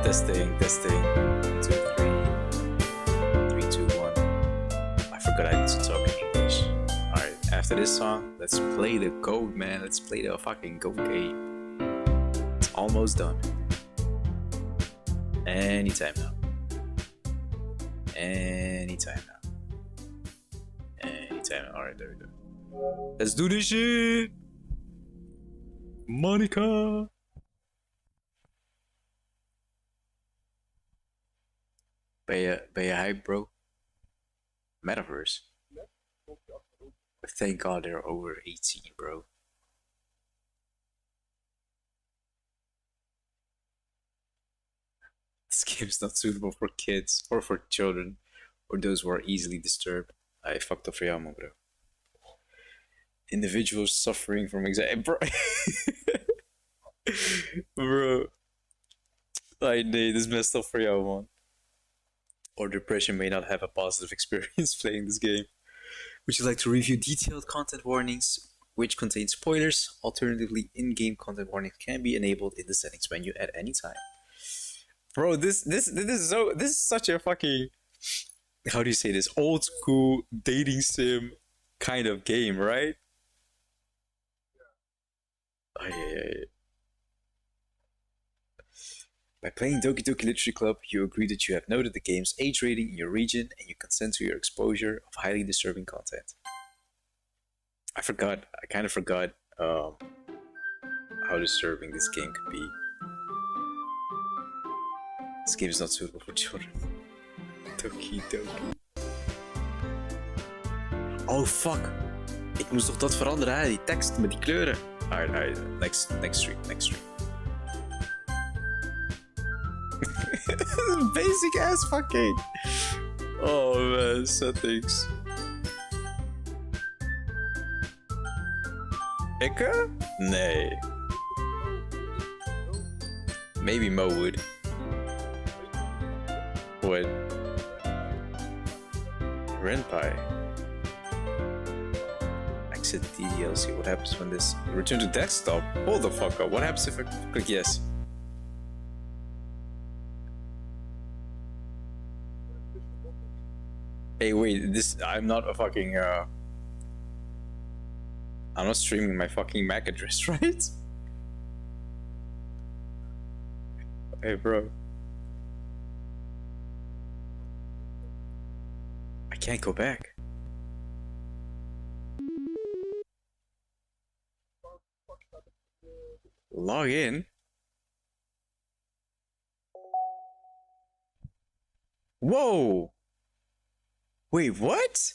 Testing, testing. 1, 2, 3. 3, 2, 1. I forgot I need to talk in English. Alright, after this song, let's play the code, man. Let's play the fucking code game. It's almost done. Anytime now. Anytime now. Anytime now. Alright, there we go. Let's do this shit! Monica! Ben je hype, bro? Metaverse? Thank God they're over 18, bro. This game's not suitable for kids, or for children, or those who are easily disturbed. I fucked up for jou, man, bro. Individuals suffering from anxiety, bro. Bro. I nee, this is messed up for jou, man. Or depression may not have a positive experience playing this game. Would you like to review detailed content warnings which contain spoilers? Alternatively, in-game content warnings can be enabled in the settings menu at any time. Bro, this is such a fucking, how do you say this, old school dating sim kind of game, right? Oh, yeah. By playing Doki Literature Club, you agree that you have noted the game's age rating in your region and you consent to your exposure of highly disturbing content. I kind of forgot how disturbing this game could be. This game is not suitable for children. Doki. Oh fuck! Ik moest toch dat veranderen, hè? Die tekst met die kleuren. Alright, next stream. Basic ass fucking. Oh man, settings. Ikke? Nee. Maybe Mo would. What? Renpai. Exit DDLC. What happens when this return to desktop? Hold the fuck up. What happens if I click yes? Hey, wait, I'm not a fucking, I'm not streaming my fucking MAC address, right? Hey, bro. I can't go back. Log in? Whoa! Wait, what?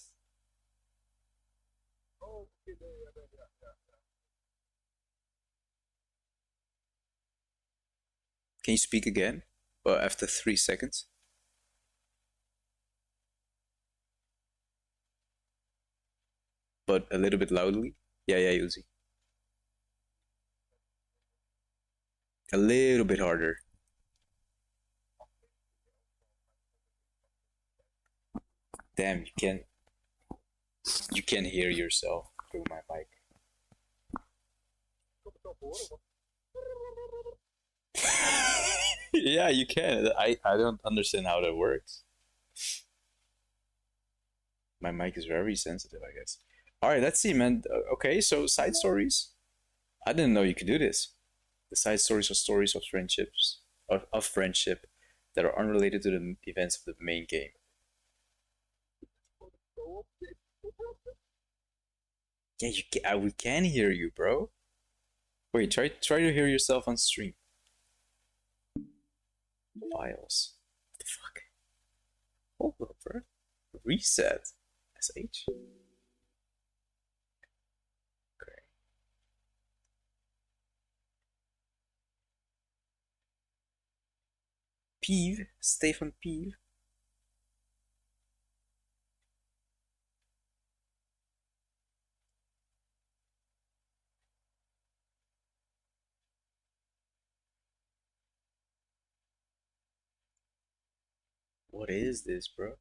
Can you speak again? After 3 seconds? But a little bit loudly? Yeah, Uzi. A little bit harder. Damn, you can hear yourself through my mic. Yeah, you can. I don't understand how that works. My mic is very sensitive, I guess. Alright, let's see, man. Okay, so side stories. I didn't know you could do this. The side stories are stories of friendships, of friendship that are unrelated to the events of the main game. Yeah, we can hear you, bro. Wait, try to hear yourself on stream. Files. What the fuck? Hold up, bro. Reset. SH. Okay. Peeve. Stefan Peeve. What is this, bro?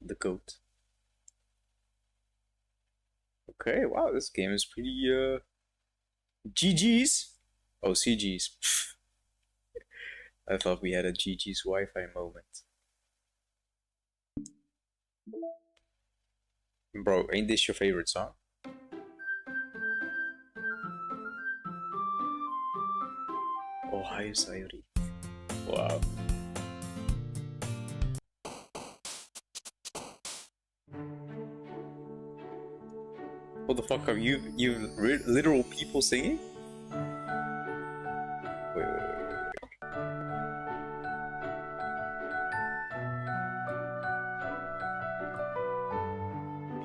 The goat. Okay, wow, this game is pretty GG's. Oh, CG's. I thought we had a GG's Wi-Fi moment. Bro, ain't this your favorite song? Ohio Sayori. Wow. What the fuck are you literal people singing? Wait.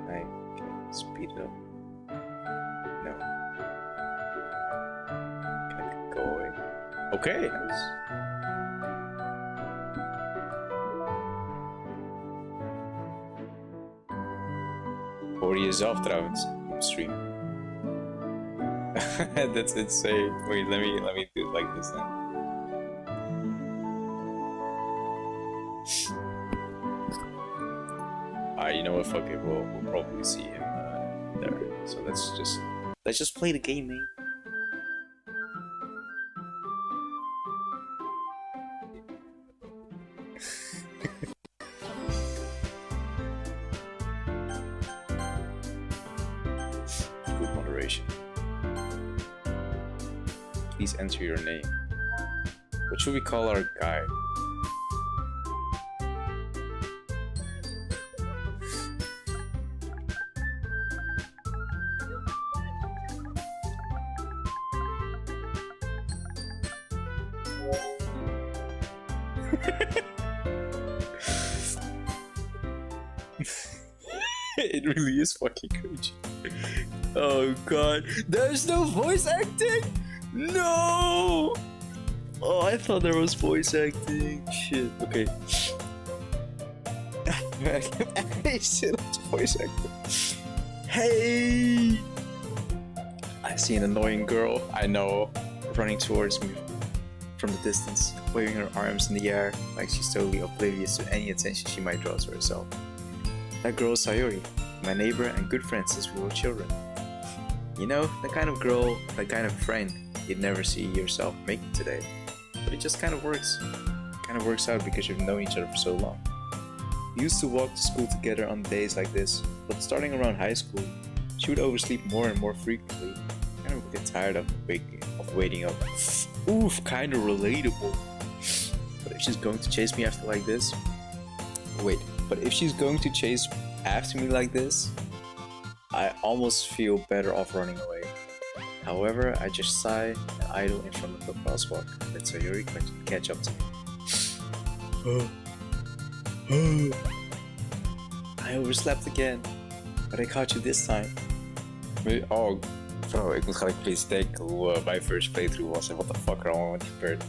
Can I speed it up? No. Can I go away? Okay, nice. Hoor je jezelf trouwens op stream? That's insane. Wait, let me do it like this then. You know what? Fuck it. We'll probably see him there. So let's just play the game, man. Good moderation. Please enter your name. What should we call our guy? It really is fucking cringy. Oh god, there's no voice acting? No! Oh, I thought there was voice acting. Shit, okay. I still have to voice acting. Hey! I see an annoying girl I know running towards me from the distance, waving her arms in the air like she's totally oblivious to any attention she might draw to herself. That girl is Sayori, my neighbor and good friend since we were children. You know, the kind of girl, the kind of friend you'd never see yourself making today. But it just kind of works. Kind of works out because you've known each other for so long. We used to walk to school together on days like this, but starting around high school, she would oversleep more and more frequently. I kind of get tired of waiting up. Oof, kind of relatable. But if she's going to chase me after like this... Wait, but if she's going to chase after me like this, I almost feel better off running away. However, I just sigh and idle in front of the crosswalk. Let Sayori catch up to me. I overslept again, but I caught you this time. Oh, bro, ik moet gelijk please denken hoe my first playthrough was and what the fuck er allemaal met gebeurd.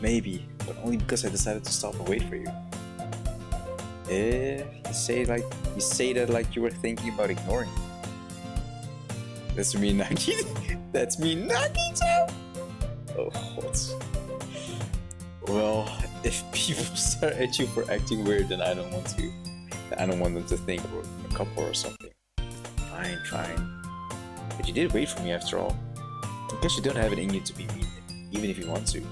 Maybe, but only because I decided to stop and wait for you. You say that like you were thinking about ignoring me. That's me, Nagi. That's me, Nagito. Oh, what? Well, if people start at you for acting weird, then I don't want them to think we're a couple or something. Fine. But you did wait for me after all. I guess you don't have it in you to be mean, even if you want to.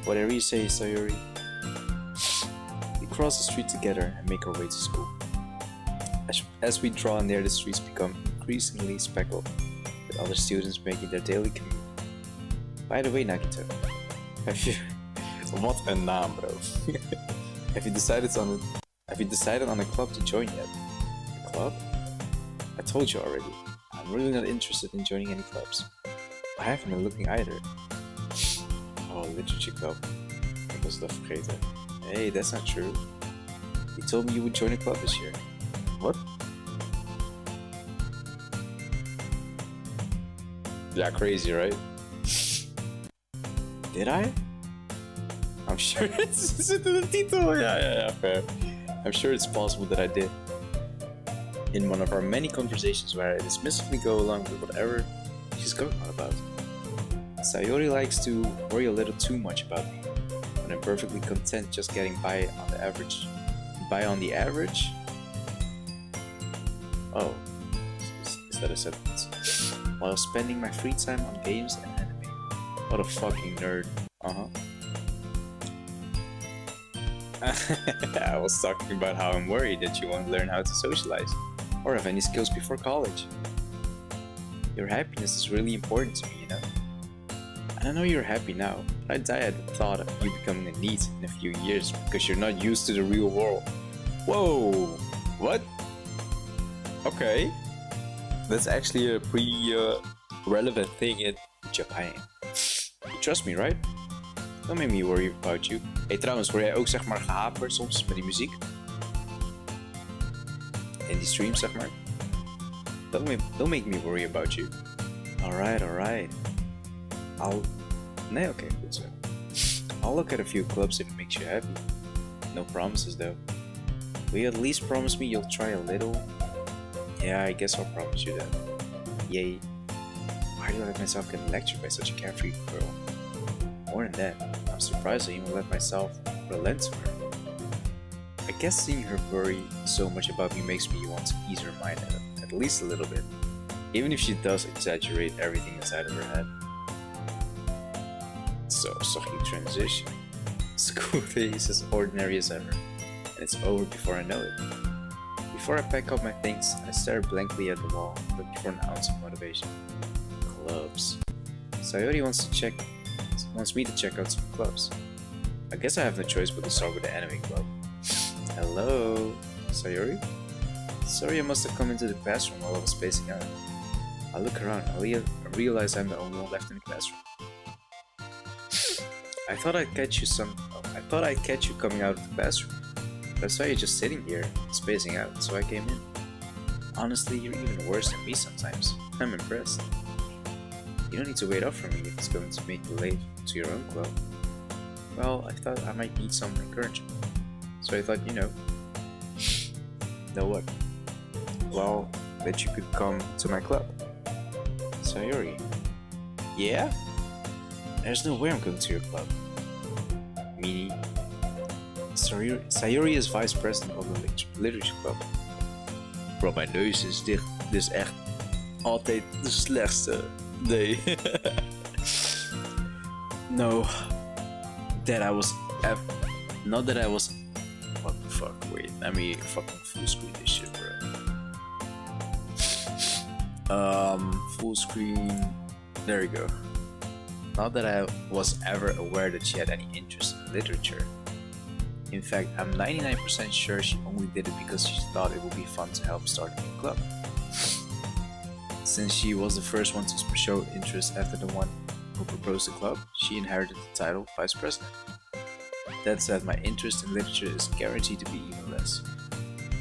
Whatever you say, Sayori. We cross the street together and make our way to school. As we draw near, the streets become increasingly speckled, with other students making their daily commute. By the way, Nagito, what a naam, bro. Have you decided on a club to join yet? A club? I told you already. I'm really not interested in joining any clubs. I haven't been looking either. Oh, literature club. Ik was dat vergeten. Hey, that's not true. You told me you would join a club this year. What? Yeah, crazy, right? Did I? I'm sure it's in the title. Yeah, fair. I'm sure it's possible that I did. In one of our many conversations where I dismissively go along with whatever she's going on about. Sayori likes to worry a little too much about me, when I'm perfectly content just getting by on the average. By on the average? Oh, Instead of sentences. While spending my free time on games and anime. What a fucking nerd. I was talking about how I'm worried that you won't learn how to socialize or have any skills before college. Your happiness is really important to me, you know? And I know you're happy now, but I die at the thought of you becoming a NEET in a few years because you're not used to the real world. Whoa! What? Okay. That's actually a pretty relevant thing in Japan. You trust me, right? Don't make me worry about you. Hey, trouwens, word jij ook zeg maar gehaper soms met die muziek? In die stream, zeg maar? Don't make me worry about you. Alright. Nee, okay, goed zo. I'll look at a few clubs if it makes you happy. No promises though. Will you at least promise me you'll try a little? Yeah, I guess I'll promise you that. Yay. Why do I let myself get lectured by such a carefree girl? More than that, I'm surprised I even let myself relent to her. I guess seeing her worry so much about me makes me want to ease her mind at least a little bit. Even if she does exaggerate everything inside of her head. So, sucky transition. School days as ordinary as ever. And it's over before I know it. Before I pack up my things, I stare blankly at the wall, looking for an ounce of motivation. Clubs. Sayori wants me to check out some clubs. I guess I have no choice but to start with the anime club. Hello, Sayori? Sorry, I must have come into the classroom while I was spacing out. I look around, I realize I'm the only one left in the classroom. I thought I'd catch you coming out of the classroom. But I saw you just sitting here, spacing out, so I came in. Honestly, you're even worse than me sometimes. I'm impressed. You don't need to wait up for me if it's going to make you late to your own club. Well, I thought I might need some encouragement. So I thought, know what? Well, that you could come to my club. Sayori. Yeah? There's no way I'm going to your club. Meanie. Sayori is vice president of the literature club. Bro, mijn neus is dicht. Dit is echt altijd de slechtste. Nee. No. Not that I was. What the fuck? Wait, let me fucking full screen this shit, bro. Full screen. There we go. Not that I was ever aware that she had any interest in literature. In fact, I'm 99% sure she only did it because she thought it would be fun to help start a new club. Since she was the first one to show interest after the one who proposed the club, she inherited the title Vice President. That said, my interest in literature is guaranteed to be even less.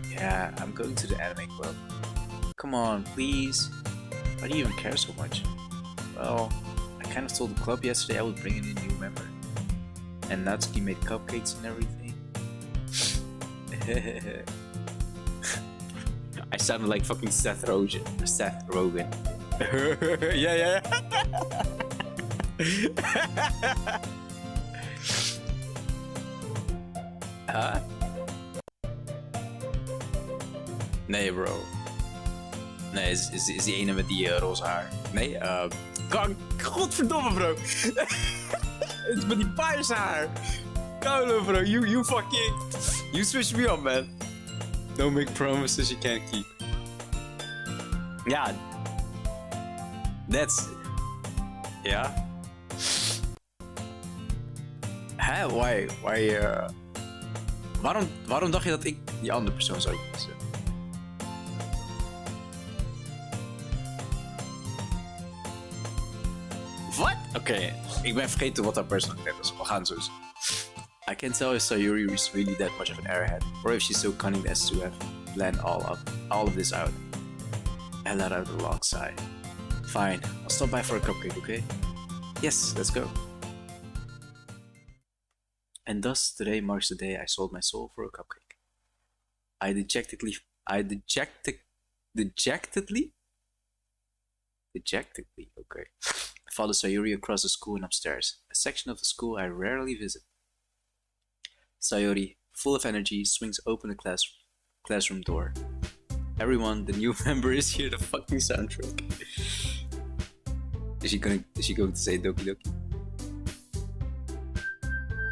Yeah, I'm going to the anime club. Come on, please. Why do you even care so much? Well, I kind of told the club yesterday I would bring in a new member. And Natsuki made cupcakes and everything. I sounded like fucking Seth Rogen. Yeah. Huh? Nee, bro. Nee, is die ene met die roze haar. Nee, godverdomme, bro. Het is met die paarse haar. Koude, bro. You fucking... You switched me up, man. Don't make promises you can't keep. Ja. That's... Ja. Hè? Why? Waarom dacht je dat ik die andere persoon zou kiezen? Wat? Oké, ik ben vergeten wat haar personaliteit was. We gaan zo zien. I can't tell if Sayuri is really that much of an airhead, or if she's so cunning as to have planned all of this out. I let out a long sigh. Fine, I'll stop by for a cupcake, okay? Yes, let's go. And thus, today marks the day I sold my soul for a cupcake. Dejectedly, okay. I followed Sayuri across the school and upstairs, a section of the school I rarely visit. Sayori, full of energy, swings open the classroom door. Everyone, the new member is here, the fucking soundtrack. Is she going to say Doki Doki?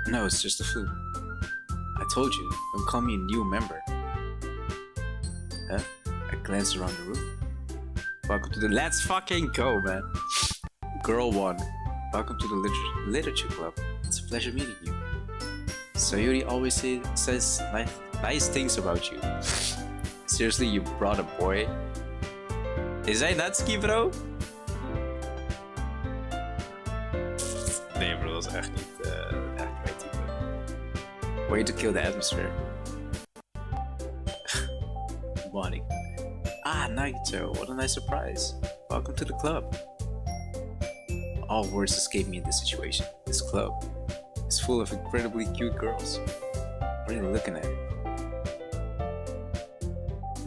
No, it's just a fluke. I told you, don't call me a new member. Huh? I glanced around the room. Welcome to the... Let's fucking go, man. Girl 1. Welcome to the literature club. It's a pleasure meeting you. Sayuri always says nice things about you. Seriously, you brought a boy? Is hij Natsuki, bro? Nee, bro, dat is echt niet echt mijn type. Way to kill the atmosphere. Monica. Ah, Nagito, what a nice surprise. Welcome to the club. All words escape me in this situation. This club is full of incredibly cute girls. What are you looking at?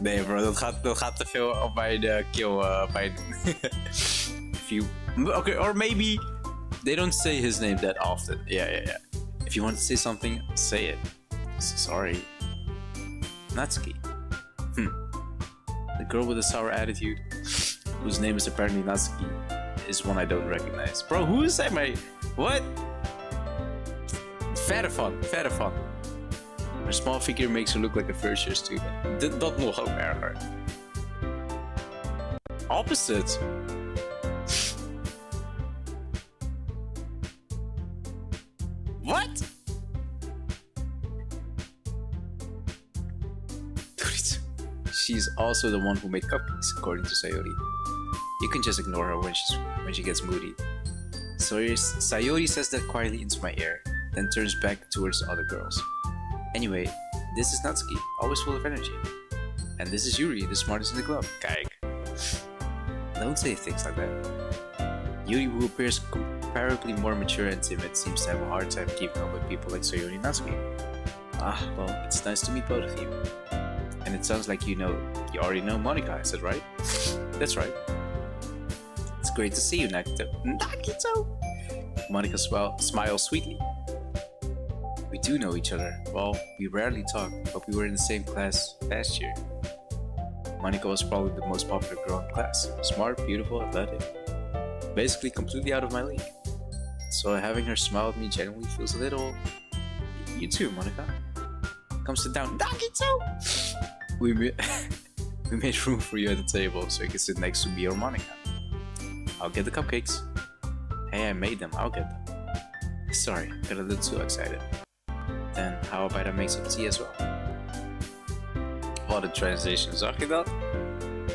Nee bro, dat gaat te veel op mijn kill. Few. Okay, or maybe they don't say his name that often. Yeah. If you want to say something, say it. Sorry. Natsuki. The girl with a sour attitude, whose name is apparently Natsuki, is one I don't recognize. Bro, who is that, mate? What? Verre van. Her small figure makes her look like a first year student. Dat nog ook erger. Opposite. What? She's also the one who made cupcakes, according to Sayori. You can just ignore her when she gets moody. Sayori says that quietly into my ear, then turns back towards the other girls. Anyway, this is Natsuki, always full of energy. And this is Yuri, the smartest in the club. Kijk. Don't say things like that. Yuri, who appears comparably more mature and timid, seems to have a hard time keeping up with people like Sayori and Natsuki. Ah, well, it's nice to meet both of you. And it sounds like you already know Monica, is that right? That's right. It's great to see you, Nagito. Nagito! Monica smiles sweetly. We do know each other. Well, we rarely talk, but we were in the same class last year. Monica was probably the most popular girl in class. Smart, beautiful, athletic. Basically completely out of my league. So having her smile at me genuinely feels a little... You too, Monica. Come sit down. Nagito! We made room for you at the table so you can sit next to me or Monica. I'll get the cupcakes. Hey, I made them. I'll get them. Sorry, got a little too excited. Then how about I make some tea as well? What a transition, zag je dat?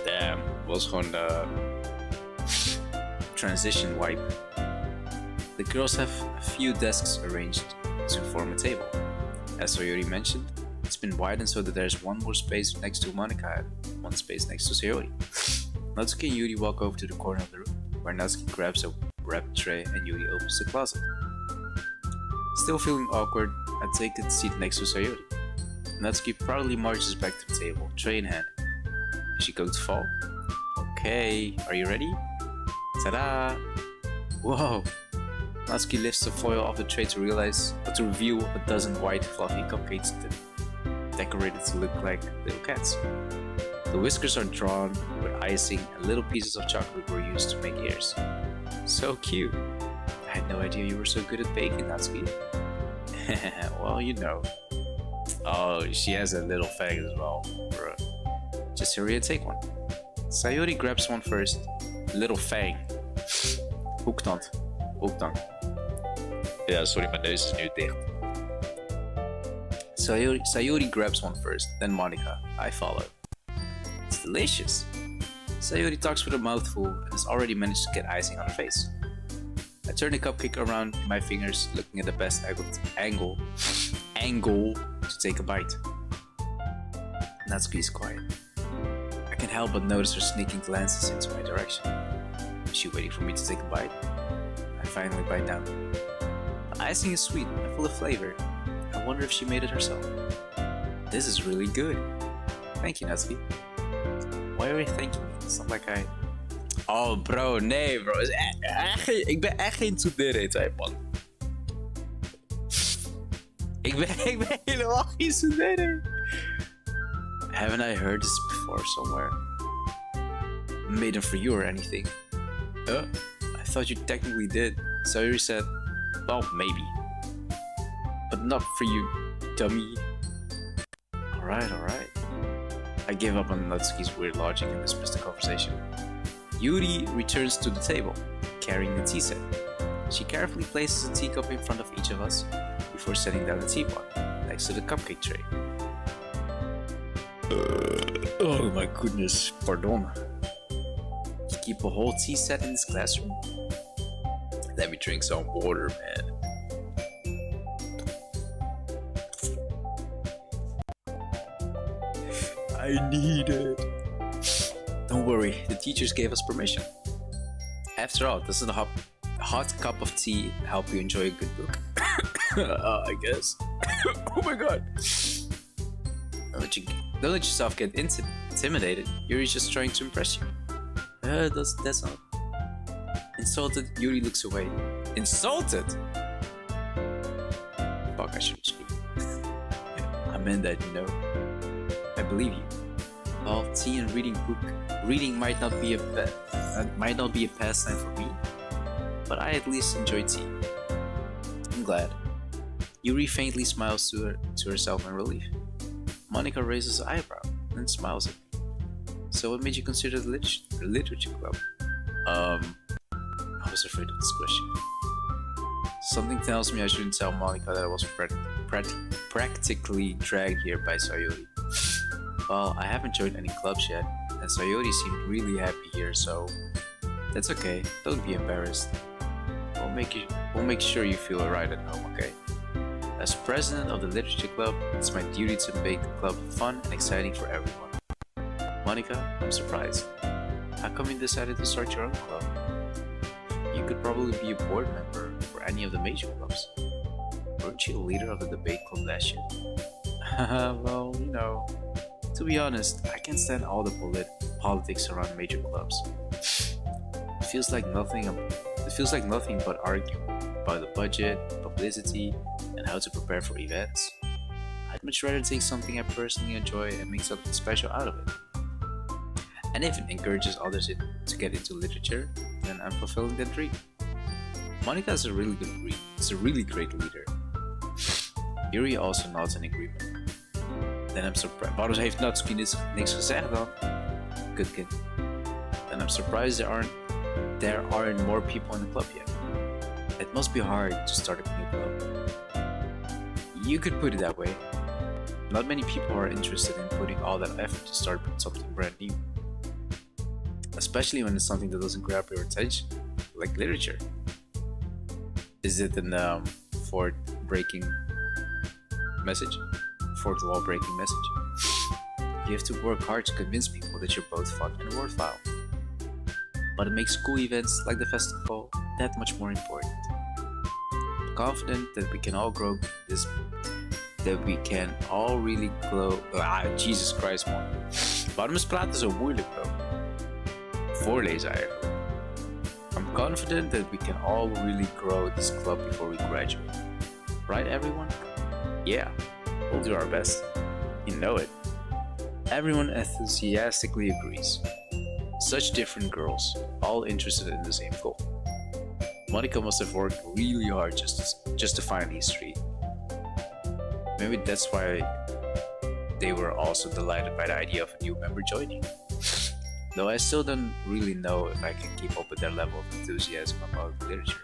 Damn, was gewoon de transition wipe. The girls have a few desks arranged to form a table. As Sayori mentioned, it's been widened so that there's one more space next to Monica and one space next to Sayori. Natsuki and Yuri walk over to the corner of the room, where Natsuki grabs a wrap tray and Yuri opens the closet. Still feeling awkward, I take a seat next to Sayori. Natsuki proudly marches back to the table, tray in hand. Is she going to fall? Okay, are you ready? Ta-da! Whoa! Natsuki lifts the foil off the tray to reveal a dozen white fluffy cupcakes decorated to look like little cats. The whiskers are drawn with icing and little pieces of chocolate were used to make ears. So cute! I had no idea you were so good at baking, Natsuki. Well, you know. Oh, she has a little fag as well, bro. Just hurry and take one. Sayori grabs one first. Little fang. Hoektand. Ja, sorry, mijn neus is nu dicht. Sayori grabs one first, then Monica. I follow. It's delicious. Sayori talks with a mouthful and has already managed to get icing on her face. I turn the cupcake around in my fingers, looking at the best angle to take a bite. Natsuki is quiet. I can't help but notice her sneaking glances into my direction. Is she waiting for me to take a bite? I finally bite down. The icing is sweet and full of flavor. I wonder if she made it herself. This is really good. Thank you, Natsuki. Why are you thanking me? It's not like I... Oh bro, nee bro. Ik ben echt geen tsundere type, man. Ik ben helemaal geen tsundere. Haven't I heard this before somewhere? Maiden for you or anything? I thought you technically did. Sayuri said, well, maybe. But not for you, dummy. Alright. I gave up on Natsuki's weird logic and dismissed the conversation. Yuri returns to the table, carrying the tea set. She carefully places a teacup in front of each of us before setting down the teapot next to the cupcake tray. Oh my goodness, pardon. You keep a whole tea set in this classroom? Let me drink some water, man. I need it. Don't worry, the teachers gave us permission. After all, doesn't a hot cup of tea help you enjoy a good book? I guess. Oh my god. Don't let yourself get intimidated. Yuri's just trying to impress you. That's not. Insulted, Yuri looks away. Insulted? Fuck, I should speak. I meant that, you know. I believe you. Well, tea and reading might not be a pastime for me, but I at least enjoy tea. I'm glad. Yuri faintly smiles to herself in relief. Monika raises an eyebrow and smiles at me. So what made you consider the literature club? I was afraid of this question. Something tells me I shouldn't tell Monika that I was practically dragged here by Sayuri. Well, I haven't joined any clubs yet, and Sayuri seemed really happy here, so that's okay. Don't be embarrassed. We'll make sure you feel alright at home, okay? As president of the literature club, it's my duty to make the club fun and exciting for everyone. Monika, I'm surprised. How come you decided to start your own club? You could probably be a board member for any of the major clubs. Weren't you the leader of the debate club last year? Well, you know, to be honest, I can't stand all the politics around major clubs. It feels like nothing but arguing about the budget, publicity, and how to prepare for events. I'd much rather take something I personally enjoy and make something special out of it. And if it encourages others to get into literature, then I'm fulfilling that dream. Monika is a really great leader. Yuri also nods in agreement. Then I'm surprised. Waarom heeft Natsuki niks gezegd dan? Good kid. Then I'm surprised there aren't more people in the club yet. It must be hard to start a new club. You could put it that way. Not many people are interested in putting all that effort to start something brand new. Especially when it's something that doesn't grab your attention, like literature. Is it an fourth wall breaking message? You have to work hard to convince people that you're both fun and worthwhile. But it makes school events like the festival that much more important. I'm confident that we can all grow this, that we can all really grow. Jesus Christ, man. Waarom is praten zo moeilijk, bro? Voorlezen eigenlijk. I'm confident that we can all really grow this club before we graduate. Right, everyone? Yeah, we'll do our best. You know it. Everyone enthusiastically agrees. Such different girls, all interested in the same goal. Monika must have worked really hard just to find these three. Maybe that's why they were also delighted by the idea of a new member joining. Though I still don't really know if I can keep up with their level of enthusiasm about literature.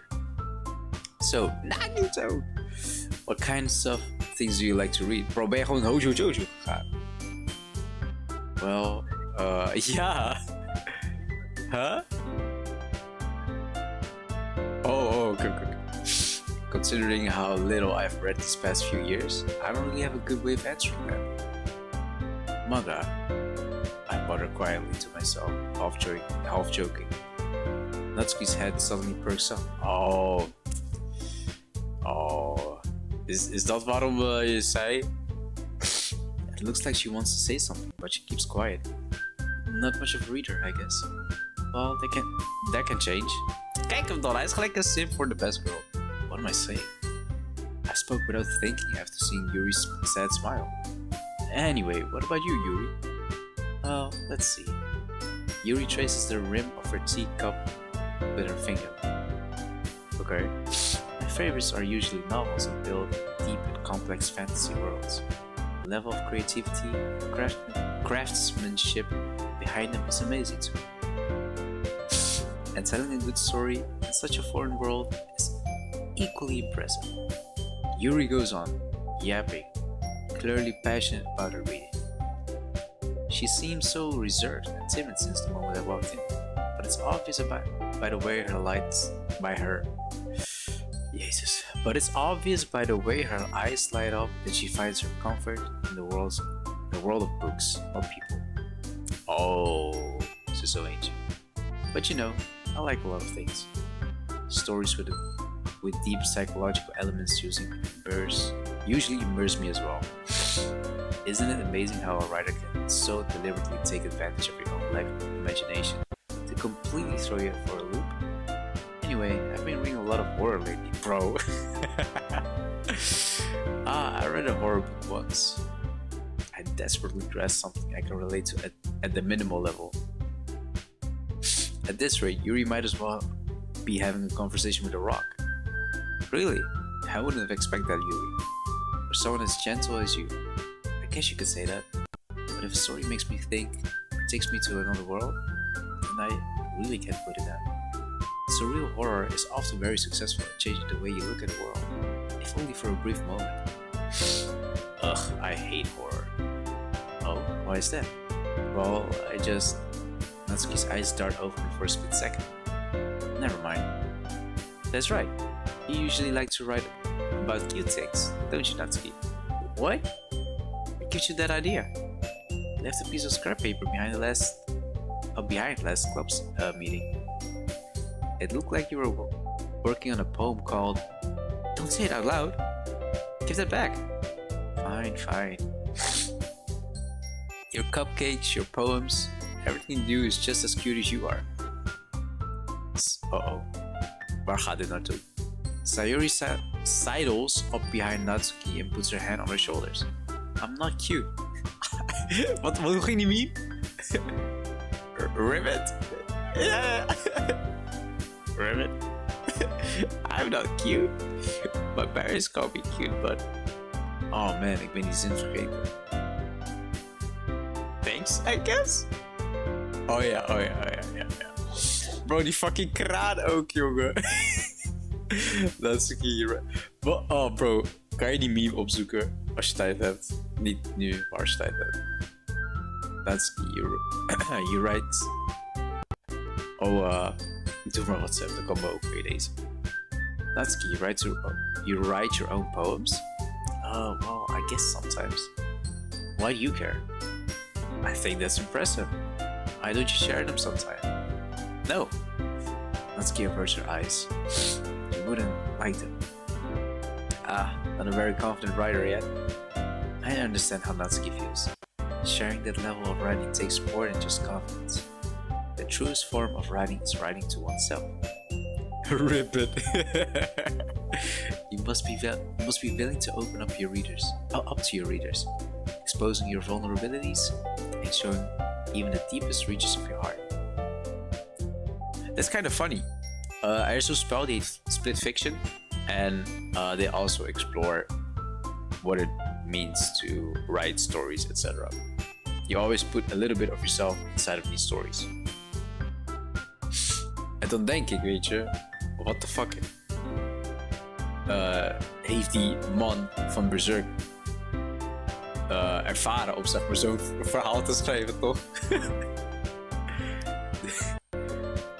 So, Nagito! What kinds of things do you like to read? Bro, ben je gewoon Hojo Jojo gegaan? Well, yeah. Huh? Oh, okay. Considering how little I've read these past few years, I don't really have a good way of answering that. Manga, I muttered quietly to myself, half joking. Natsuki's head suddenly perks up. Oh. Is that waarom je zei? It looks like she wants to say something, but she keeps quiet. Not much of a reader, I guess. Well, that can change. Kijk hem dan, hij is gelijk een simp for the best girl. What am I saying? I spoke without thinking after seeing Yuri's sad smile. Anyway, what about you, Yuri? Let's see. Yuri traces the rim of her teacup with her finger. Okay. My favorites are usually novels that build deep and complex fantasy worlds. The level of creativity, craftsmanship behind them is amazing to me. And telling a good story in such a foreign world is equally impressive. Yuri goes on, yapping, clearly passionate about her reading. She seems so reserved and timid since the moment I walked in, but it's obvious by the way her eyes light up that she finds her comfort in the world of books, not people. Oh, this is so ancient. But you know, I like a lot of things. Stories with deep psychological elements usually immerse me as well. Isn't it amazing how a writer can so deliberately take advantage of your own lack of imagination to completely throw you for a loop? Anyway, I've been reading a lot of horror lately, bro. I read a horror book once. I desperately grasped something I can relate to at the minimal level. At this rate, Yuri might as well be having a conversation with a rock. Really? I wouldn't have expected that, Yuri. For someone as gentle as you, I guess you could say that. But if a story makes me think, or takes me to another world, then I really can't put it down. Surreal horror is often very successful at changing the way you look at the world, if only for a brief moment. Ugh, I hate horror. Oh, why is that? Well, Natsuki's eyes dart open for a split second. Never mind. That's right. You usually like to write about cute things, don't you, Natsuki? What? What gives you that idea? You left a piece of scrap paper behind last club's meeting. It looked like you were working on a poem called... Don't say it out loud. Give that back. Fine. Your cupcakes, your poems, everything you do is just as cute as you are. Uh-oh. Waar gaat dit naartoe? Sayuri sidles up behind Natsuki and puts her hand on her shoulders. I'm not cute. Wat ging die meme? Ribbit? Yeah. Ribbit? I'm not cute. My parents call me cute, but... Oh man, ik ben die zin vergeten. Thanks, I guess? Oh ja. Bro, die fucking kraan ook, jongen. Natsuki. Oh bro, kan je die meme opzoeken als je tijd hebt? Niet nu, maar als je tijd hebt. Natsuki, you write... Oh, doe maar WhatsApp, dan kan ook weer deze. Natsuki, you write your own poems? Oh, well, I guess sometimes. Why do you care? I think that's impressive. Why don't you share them sometime? No. Natsuki averts her eyes. You wouldn't like them. Not a very confident writer yet. I understand how Natsuki feels. Sharing that level of writing takes more than just confidence. The truest form of writing is writing to oneself. Rip it. You must be willing to open up to your readers, exposing your vulnerabilities and showing even the deepest reaches of your heart. That's kind of funny. I also spell split fiction, and they also explore what it means to write stories, etc. You always put a little bit of yourself inside of these stories. En dan denk ik, weet je, what the fuck heeft die man van Berserk ervaren om zeg maar zo'n verhaal te schrijven, toch?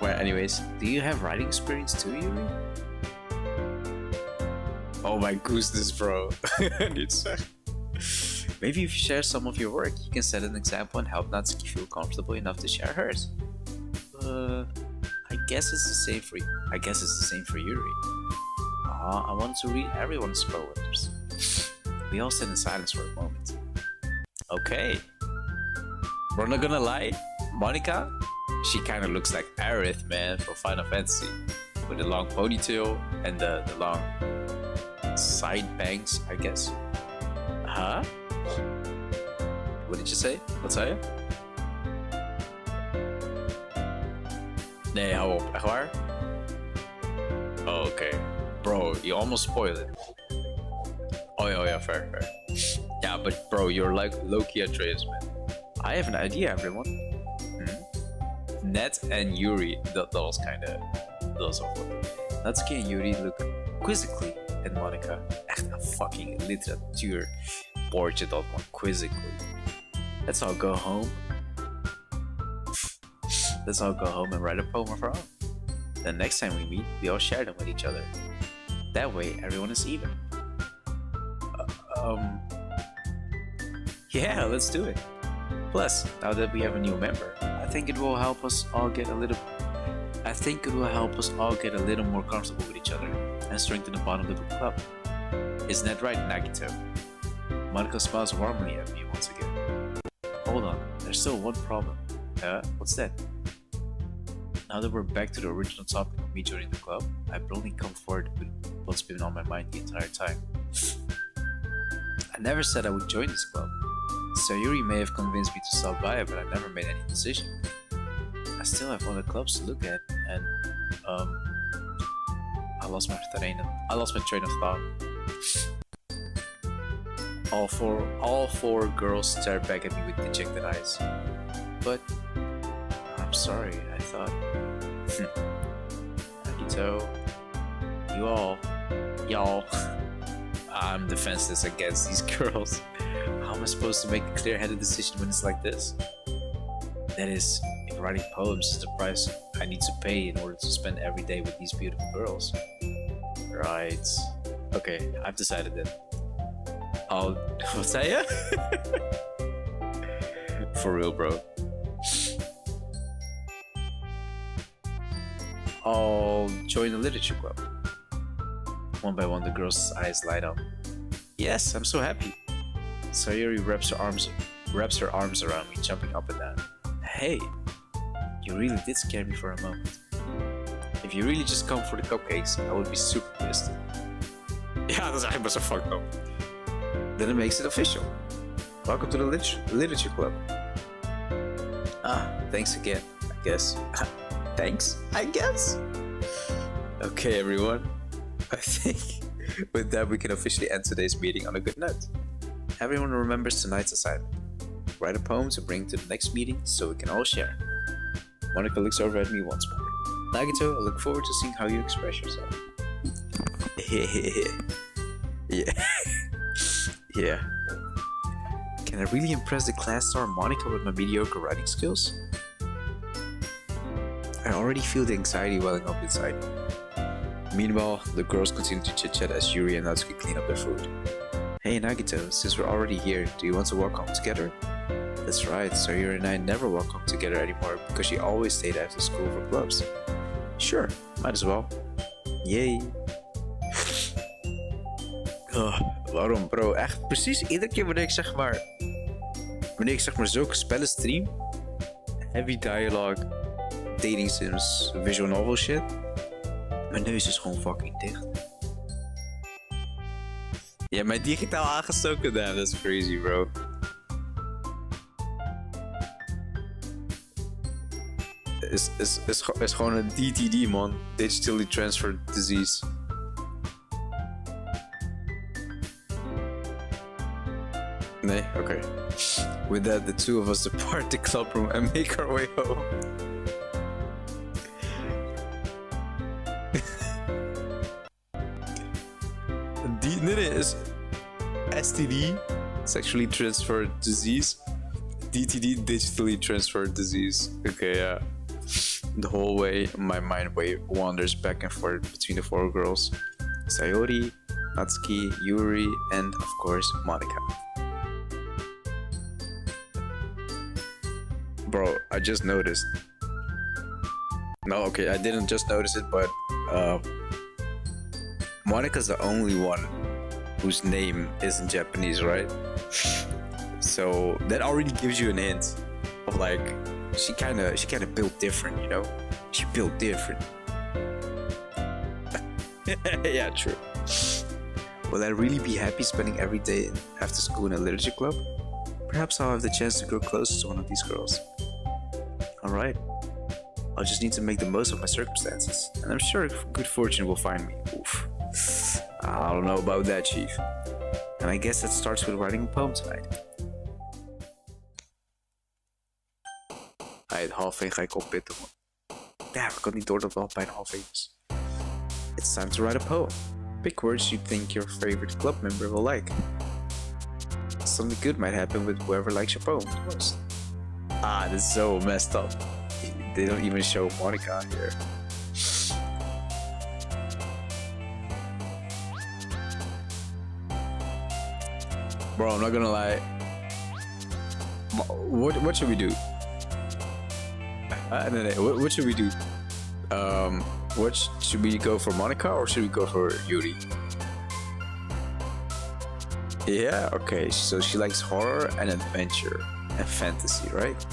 Well, anyways, do you have writing experience too, Yuri? Oh my goodness, bro. Niet zeggen. Maybe if you share some of your work, you can set an example and help Natsuki feel comfortable enough to share hers. I guess it's the same for Yuri. I wanted to read everyone's poems. We all sat in silence for a moment. Okay. We're not gonna lie, Monica, she kinda looks like Aerith, man, from Final Fantasy. With the long ponytail and the long side bangs, I guess. Huh? What did je say? Wat zei je? Nee, hou op. Echt waar? Oh, okay. Bro, you almost spoiled it. Oh yeah, fair. Yeah, but bro, you're like Loki Atreus, man. I have an idea, everyone. Ned and Yuri, that was kinda... Dat was awful. Natsuki and Yuri look quizzically at Monica. Echt een fucking literatuurpoortje dat man, quizzically. Let's all go home. Let's all go home and write a poem of our own. Then next time we meet, we all share them with each other. That way, everyone is even. Yeah, let's do it. Plus, now that we have a new member, I think it will help us all get a little more comfortable with each other and strengthen the bond of the club. Isn't that right, Nagito? Monica smiles warmly at me once again. Hold on, there's still one problem. What's that? Now that we're back to the original topic of me joining the club, I bluntly come forward with what's been on my mind the entire time. I never said I would join this club. Sayuri may have convinced me to stop by, but I never made any decision. I still have other clubs to look at, and I lost my train of thought. All four girls stared back at me with dejected eyes. But I'm sorry, I thought. Akito, y'all. I'm defenseless against these girls. How am I supposed to make a clear-headed decision when it's like this? That is, if writing poems is the price I need to pay in order to spend every day with these beautiful girls. Right. Okay, I've decided then. Wat zei je? For real, bro. I'll join the literature club. One by one, the girls' eyes light up. Yes, I'm so happy. Sayuri wraps her arms around me, jumping up and down. Hey, you really did scare me for a moment. If you really just come for the cupcakes, I would be super pissed. Ja, dat is eigenlijk best wel fucked up. Then it makes it official. Welcome to the literature club. Thanks again, I guess. Thanks, I guess? Okay, everyone. I think with that we can officially end today's meeting on a good note. Everyone remembers tonight's assignment. Write a poem to bring to the next meeting so we can all share. Monica looks over at me once more. Nagito, I look forward to seeing how you express yourself. Yeah. Can I really impress the class star Monica with my mediocre writing skills? I already feel the anxiety welling up inside me. Meanwhile, the girls continue to chit-chat as Yuri and Natsuki clean up their food. Hey Nagito, since we're already here, do you want to walk home together? That's right, Sayuri and I never walk home together anymore because she always stayed after school for clubs. Sure, might as well. Yay. Waarom bro? Echt precies iedere keer wanneer ik zeg maar zulke spellen stream, heavy dialogue, dating sims, visual novel shit, mijn neus is gewoon fucking dicht. Ja, mijn digitaal aangestoken, damn, that's crazy bro. Is gewoon een DTD man, digitally transferred disease. Nee? Okay. With that, the two of us depart the club room and make our way home. Nee, is STD, sexually transferred disease. DTD, digitally transferred disease. Okay, yeah. The whole way, my mind wanders back and forth between the four girls. Sayori, Natsuki, Yuri, and of course, Monica. Bro, I just noticed. No, okay, I didn't just notice it, but Monica's the only one whose name isn't Japanese, right? So that already gives you an hint of like she kind of built different, you know? She built different. Yeah, true. Will I really be happy spending every day after school in a literature club? Perhaps I'll have the chance to grow closer to one of these girls. Alright. I'll just need to make the most of my circumstances, and I'm sure good fortune will find me. Oof. I don't know about that, Chief. And I guess that starts with writing a poem tonight. Hij, half 1 ga ik opbitten, man. Damn, ik had niet door dat het al bijna half 1 is. It's time to write a poem. Pick words you think your favorite club member will like. Something good might happen with whoever likes your poem the most. Ah, this is so messed up. They don't even show Monica here. Bro, I'm not gonna lie. What should we do? No, what should we do? Should we go for Monica or should we go for Yuri? Yeah, okay, so she likes horror and adventure and fantasy, right?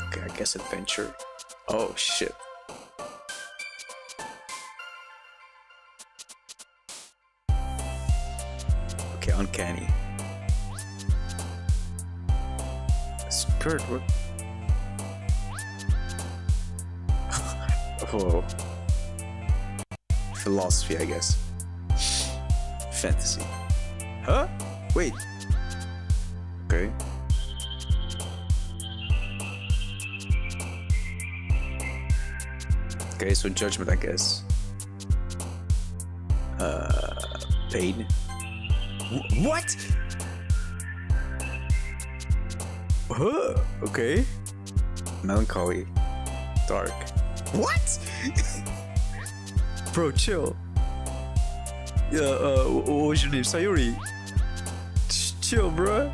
Okay, I guess adventure. Oh shit. Okay, uncanny. Skirt, what? Oh. Philosophy, I guess. Fantasy. Huh? Wait. Okay. Okay, so judgment, I guess. Pain. What? Huh? Okay. Melancholy. Dark. What? Bro, chill. Yeah, what was your name? Sayuri. Chill, bro.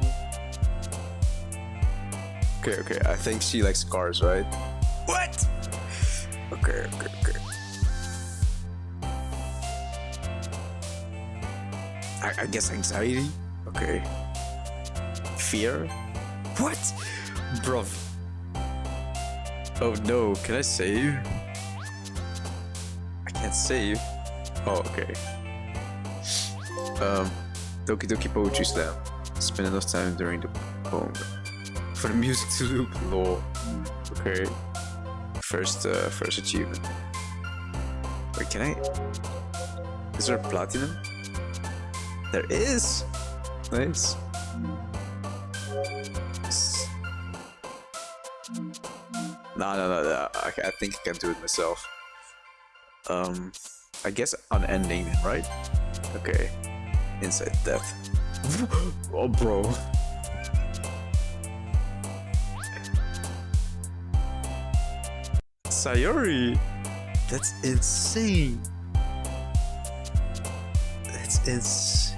Okay, I think she likes cars, right? What? Okay. I guess anxiety? Okay. Fear? What? Bro. Oh no, can I save? I can't save. Oh, okay. Doki Poetry Slam. Spend enough time during the poem for the music to loop. Lol. Okay. First achievement. Wait, can I? Is there a platinum? There is. Nice. No. I think I can do it myself. I guess unending, right? Okay. Inside death. Oh, bro. Sayuri. That's insane. That's insane.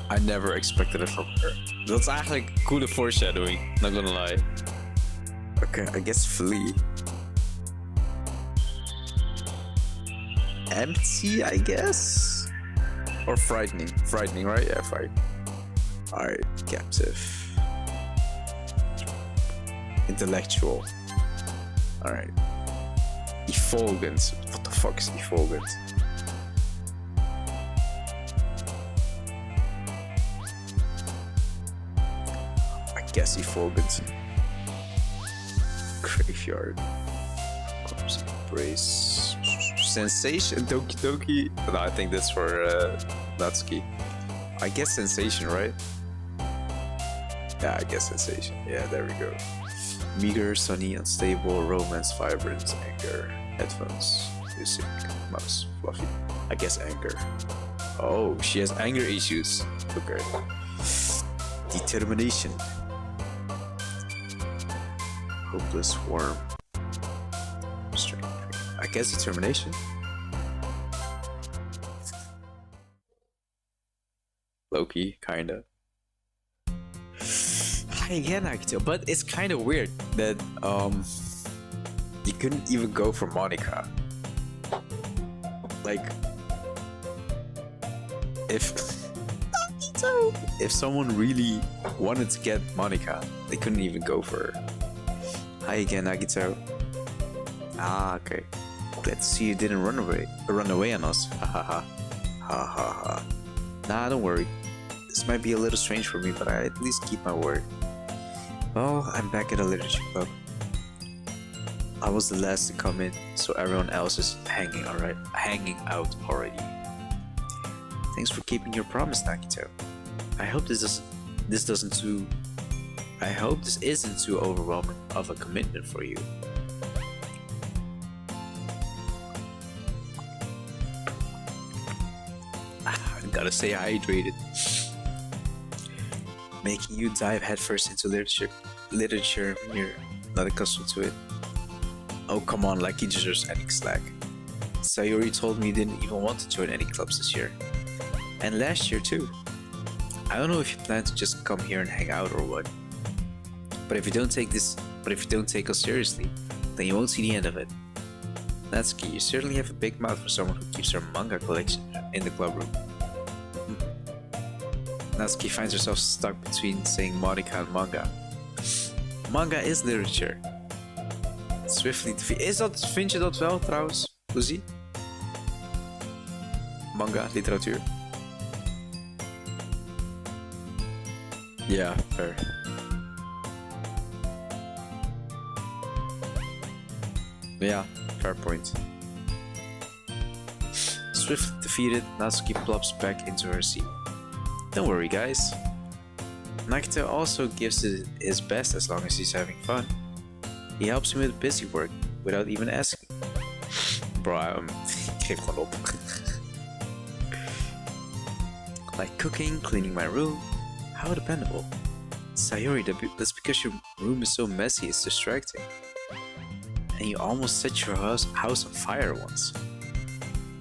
I never expected it from her. Dat is eigenlijk coole foreshadowing, not gonna lie. Okay, I guess flee. Empty, I guess? Or frightening. Frightening, right? Yeah, frightening. Alright, captive. Intellectual. Alright. Effulgent. What the fuck is effulgent? Guess effulgent. Graveyard. Corpse embrace. Sensation. Doki. No, I think that's for Natsuki. I guess sensation, right? Yeah, I guess sensation. Yeah, there we go. Meager, sunny, unstable, romance, vibrant, anger, headphones, music, mouse, fluffy. I guess anger. Oh, she has anger issues. Okay. Determination. Hopeless worm. Strength. I guess determination. Loki, kinda. Again, I can tell, but it's kind of weird that you couldn't even go for Monica. Like, if someone really wanted to get Monica, they couldn't even go for her. Hi again, Nagito. Ah, okay. Glad to see you didn't run away on us. Ha ha ha. Ha ha ha. Nah, don't worry. This might be a little strange for me, but I at least keep my word. Well, I'm back at the literature club. I was the last to come in, so everyone else is hanging out already. Thanks for keeping your promise, Nagito. I hope this isn't too overwhelming of a commitment for you. I gotta stay hydrated. Making you dive headfirst into literature, you're not accustomed to it. Oh, come on, like he deserves any slack. Sayori told me you didn't even want to join any clubs this year. And last year too. I don't know if you plan to just come here and hang out or what. But if you don't take us seriously, then you won't see the end of it. Natsuki, you certainly have a big mouth for someone who keeps her manga collection in the club room. Natsuki finds herself stuck between saying Monica and manga. Manga is literature. Swiftly vind je dat wel trouwens, Lucy? Manga, literatuur. Yeah, fair. Yeah, fair point. Swiftly defeated, Natsuki plops back into her seat. Don't worry, guys. Nagito also gives it his best as long as he's having fun. He helps me with busy work without even asking. Bro, geef gewoon op. Like cooking, cleaning my room. How dependable. Sayori, that's because your room is so messy, it's distracting. And you almost set your house on fire once.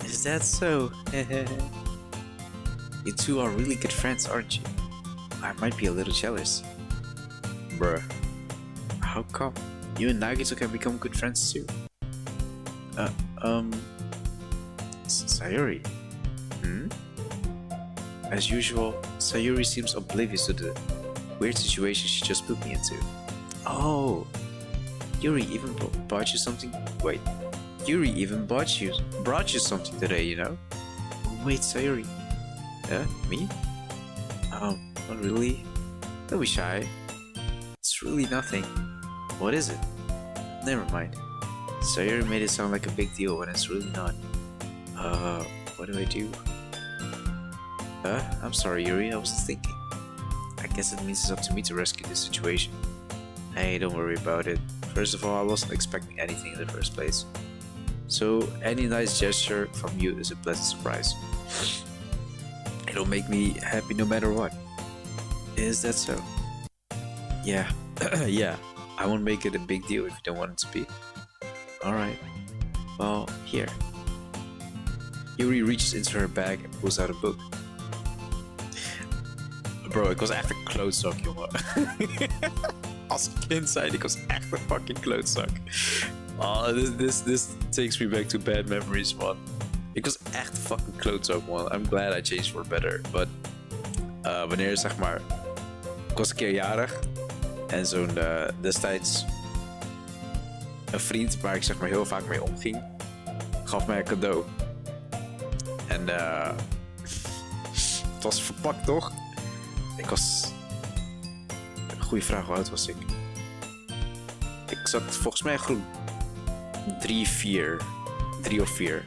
Is that so? You two are really good friends, aren't you? I might be a little jealous. Bruh. How come? You and Nagito can become good friends too. Sayori. As usual, Sayori seems oblivious to the weird situation she just put me into. Oh, Yuri even brought you something. Wait, Yuri even brought you something today, you know? Wait, Sayori. Me? Not really. Don't be shy. It's really nothing. What is it? Never mind. Sayori made it sound like a big deal when it's really not. What do I do? I'm sorry, Yuri, I wasn't thinking. I guess it means it's up to me to rescue this situation. Hey, don't worry about it. First of all, I wasn't expecting anything in the first place. So, any nice gesture from you is a pleasant surprise. It'll make me happy no matter what. Is that so? Yeah. Yeah. I won't make it a big deal if you don't want it to be. Alright. Well, here. Yuri reaches into her bag and pulls out a book. Bro, ik was echt een klootzak, jongen. Als kind zijn, ik was echt een fucking klootzak. Oh, this takes me back to bad memories, man. Ik was echt een fucking klootzak, man. I'm glad I changed for better. But, wanneer, zeg maar... Ik was een keer jarig. En zo'n, destijds... Een vriend waar ik zeg maar heel vaak mee omging... Gaf mij een cadeau. En, het was verpakt, toch? Ik was... Goeie vraag, hoe oud was ik? Ik zat volgens mij groen. 3 of 4.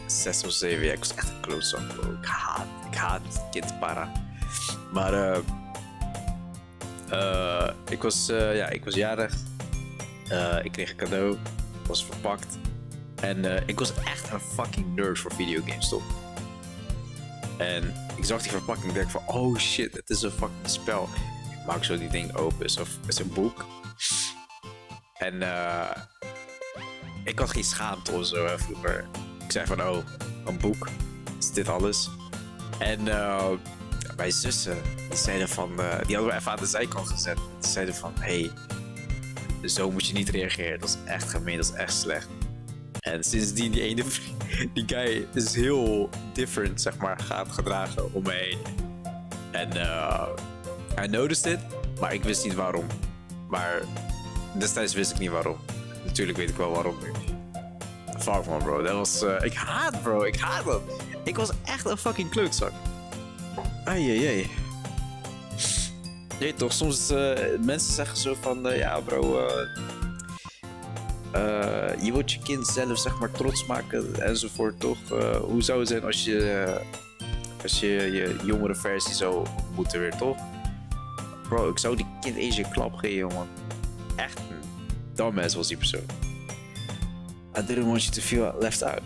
6 of 7, ja, ik was echt een klootzak, bro. Ik haat kindpara. Maar, ik was jarig. Ik kreeg een cadeau. Het was verpakt. En ik was echt een fucking nerd voor videogames, toch? En ik zag die verpakking en dacht van, oh shit, het is een fucking spel. Ik maak zo die ding open, het is een boek. En ik had geen schaamte of zo vroeger. Ik zei van, oh, een boek, is dit alles? En mijn zussen, die zeiden van, die hadden we even aan de zijkant gezet. Die zeiden van, hey, zo moet je niet reageren, dat is echt gemeen, dat is echt slecht. En sindsdien die guy is heel different, zeg maar, gaat gedragen om me heen. En I noticed it, maar ik wist niet waarom. Maar Destijds wist ik niet waarom. Natuurlijk weet ik wel waarom nu. Fuck man bro, dat was... ik haat dat. Ik was echt een fucking kleutzak. Ai. Nee toch, soms mensen zeggen zo van... ja bro, je wilt je kind zelf zeg maar trots maken enzovoort toch. Hoe zou het zijn als je jongere versie zou moeten weer toch? Bro, ik zou die kind eens een klap geven man. Echt een dumbass was die persoon. I didn't want you to feel left out.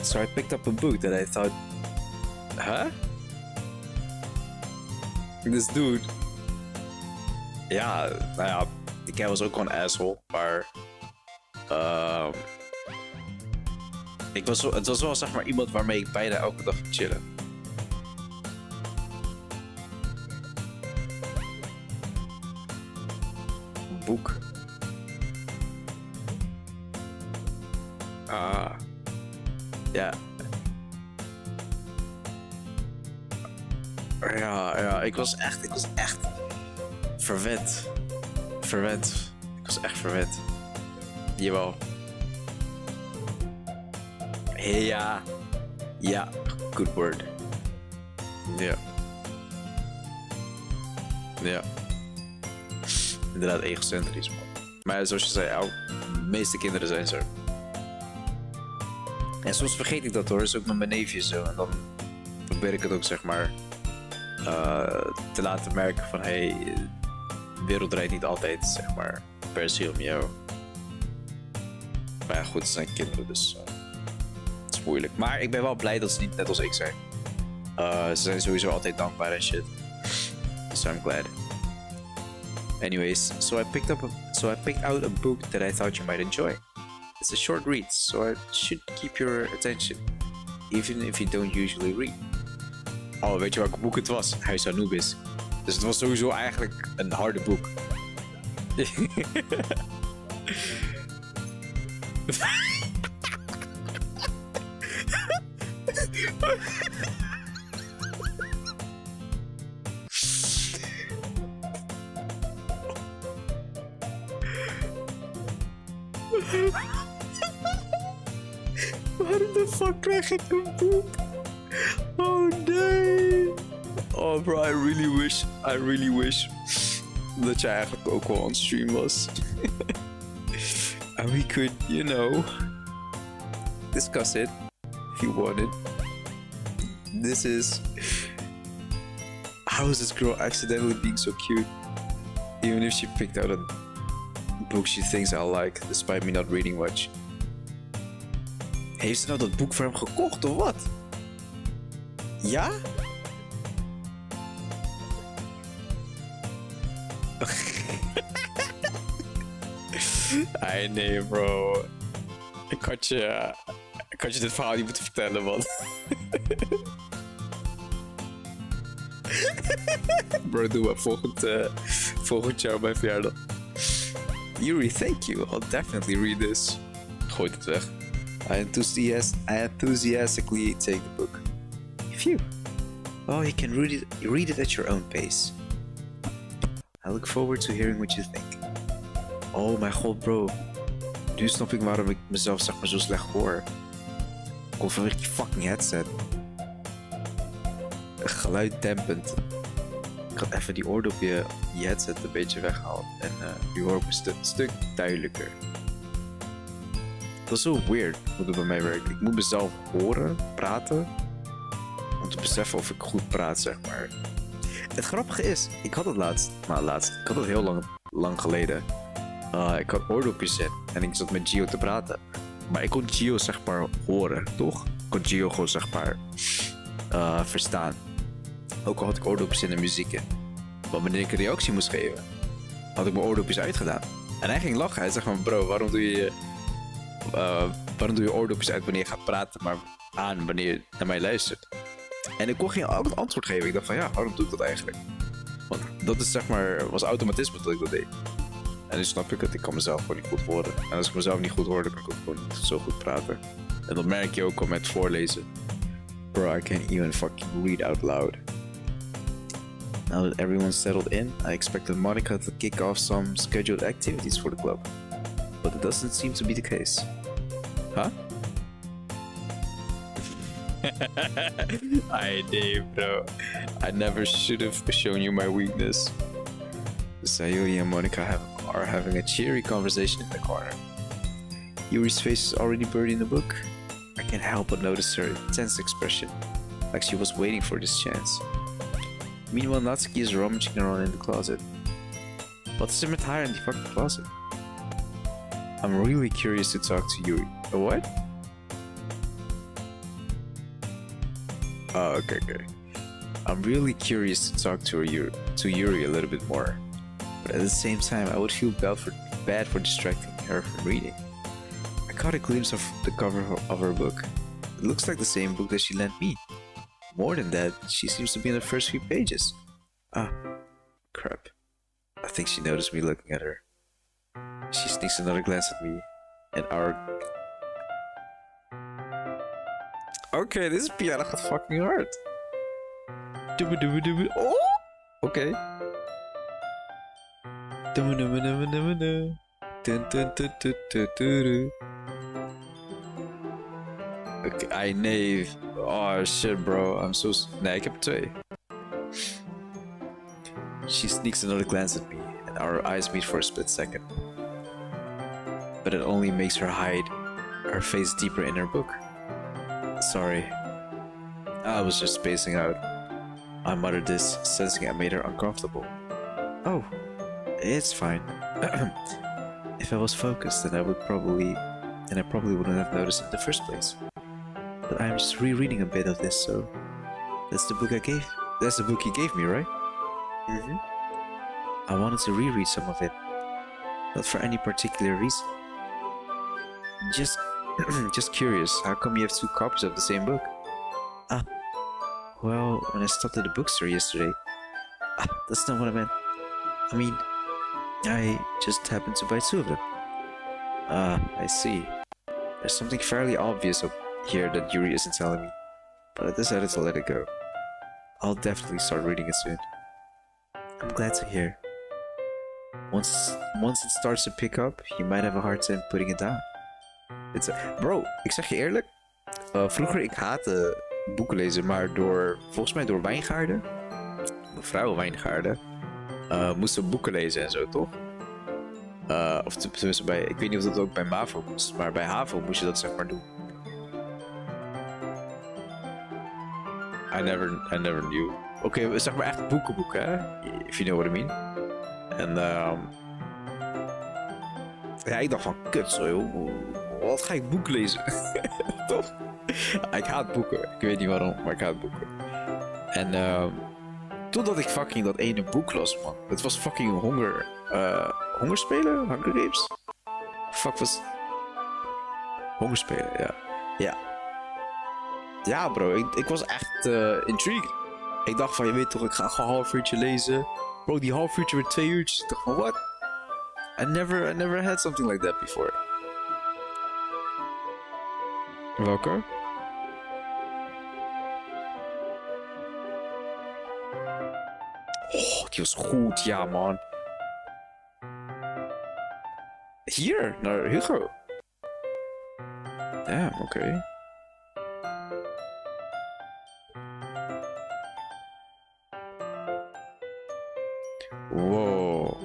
So I picked up a book that I thought... Huh? This dude... Ja, nou ja, die guy was ook gewoon een asshole, maar... het was wel zeg maar iemand waarmee ik bijna elke dag ging chillen. Een boek. Ja. Ja, ik was echt verwend. Ik was echt verwend. Jawel. Ja, good word. Ja. Inderdaad egocentrisch, man. Maar zoals je zei, de meeste kinderen zijn zo. En soms vergeet ik dat hoor, is ook met mijn neefjes zo. En dan probeer ik het ook zeg maar te laten merken van hey, de wereld draait niet altijd zeg maar per se om jou. Maar ja goed, het zijn kinderen dus het is moeilijk. Maar ik ben wel blij dat ze niet net als ik zijn. Ze zijn sowieso altijd dankbaar en shit. So I'm glad. Anyways, so I picked out a book that I thought you might enjoy. It's a short read, so it should keep your attention, even if you don't usually read. Oh, weet je welk boek het was? Huis Anubis. Dus het was sowieso eigenlijk een harde boek. Waarom de fuck krijg ik een boek? Oh nee. Oh bro, I really wish dat jij eigenlijk ook wel on stream was. And we could, you know, discuss it if you wanted. This is... How is this girl accidentally being so cute? Even if she picked out a book she thinks I'll like, despite me not reading much. Heeft ze nou dat boek voor hem gekocht of wat? Ja? Ai nee bro. Ik had je dit verhaal niet moeten vertellen man. Bro, doe maar volgend jaar op mijn verjaardag. Yuri, thank you. I'll definitely read this. Gooi het weg. I enthusiastically take the book. Phew. Oh, you can read it at your own pace. I look forward to hearing what you think. Oh mijn god, bro. Nu snap ik waarom ik mezelf zeg maar zo slecht hoor. Komt vanwege die fucking headset. Geluiddempend. Ik had even die oordopje, die headset een beetje weggehaald. En nu hoor ik een stuk duidelijker. Dat is zo weird hoe het bij mij werkt. Ik moet mezelf horen, praten. Om te beseffen of ik goed praat, zeg maar. Het grappige is, ik had het laatst. Ik had het heel lang geleden. Ik had oordopjes in en ik zat met Gio te praten. Maar ik kon Gio zeg maar horen, toch? Ik kon Gio gewoon zeg maar verstaan. Ook al had ik oordopjes in de muziek in. Maar wanneer ik een reactie moest geven, had ik mijn oordopjes uitgedaan. En hij ging lachen. Hij zei van bro, waarom doe je oordopjes uit wanneer je gaat praten, maar aan wanneer je naar mij luistert? En ik kon geen antwoord geven. Ik dacht van ja, waarom doe ik dat eigenlijk? Want dat is zeg maar, was automatisme dat ik dat deed. En nu snap ik het, ik kan mezelf gewoon niet goed horen. En als ik mezelf niet goed hoor, dan kan ik ook gewoon niet zo goed praten. En dat merk je ook al met voorlezen. Bro, I can't even fucking read out loud. Now that everyone's settled in, I expected Monica to kick off some scheduled activities for the club. But it doesn't seem to be the case. Huh? I did, bro. I never should have shown you my weakness. Sayuri and Monica are having a cheery conversation in the corner. Yuri's face is already buried in the book. I can't help but notice her tense expression, like she was waiting for this chance. Meanwhile, Natsuki is rummaging around in the closet. Wat is er met haar in die fucking closet? I'm really curious to talk to Yuri. A what? Oh, okay. I'm really curious to talk to Yuri a little bit more. But at the same time, I would feel bad for distracting her from reading. I caught a glimpse of the cover of her book. It looks like the same book that she lent me. More than that, she seems to be in the first few pages. Ah, crap. I think she noticed me looking at her. She sneaks another glance at me, and our... Okay, this piano gaat fucking hard. Oh! Okay. Okay, nee. Oh shit, bro. I'm so... Nee, ik heb 2. She sneaks another glance at me, and our eyes meet for a split second. But it only makes her hide her face deeper in her book. Sorry. I was just spacing out. I muttered this, sensing I made her uncomfortable. Oh, it's fine. If I was focused, then I probably wouldn't have noticed in the first place. But I'm just rereading a bit of this, so that's the book you gave me, right? Mm-hmm. I wanted to reread some of it, not for any particular reason. Just curious, how come you have 2 copies of the same book? Ah, well, when I stopped at the bookstore yesterday. Ah, that's not what I meant. I mean, I just happened to buy 2 of them. Ah, I see. There's something fairly obvious up here that Yuri isn't telling me, but I decided to let it go. I'll definitely start reading it soon. I'm glad to hear. Once it starts to pick up, you might have a hard time putting it down. Bro, ik zeg je eerlijk. Vroeger ik haatte boeken lezen, maar volgens mij door Wijngaarden, mevrouw Wijngaarden, moesten we boeken lezen en zo, toch? Of tenminste ik weet niet of dat ook bij MAVO moest, maar bij HAVO moest je dat zeg maar doen. I never knew. Oké, zeg maar echt boeken, hè? If you know what I mean. En ja, ik dacht van, kut zo joh. Wat ga ik boek lezen? Toch? Ik haat boeken. Ik weet niet waarom, maar ik haat boeken. En totdat ik fucking dat ene boek las, man. Het was fucking Hongerspelen? Hunger Games? Fuck was... Hongerspelen, ja. Ja. Ja, bro. Ik was echt intrigued. Ik dacht van, je weet toch, ik ga gewoon een half uurtje lezen. Bro, die half uurtje werd 2 uurtjes. Ik dacht van, what? I never had something like that before. Welke? Oh, die was goed, ja man. Hier, naar Hugo. Damn, oké. Wow.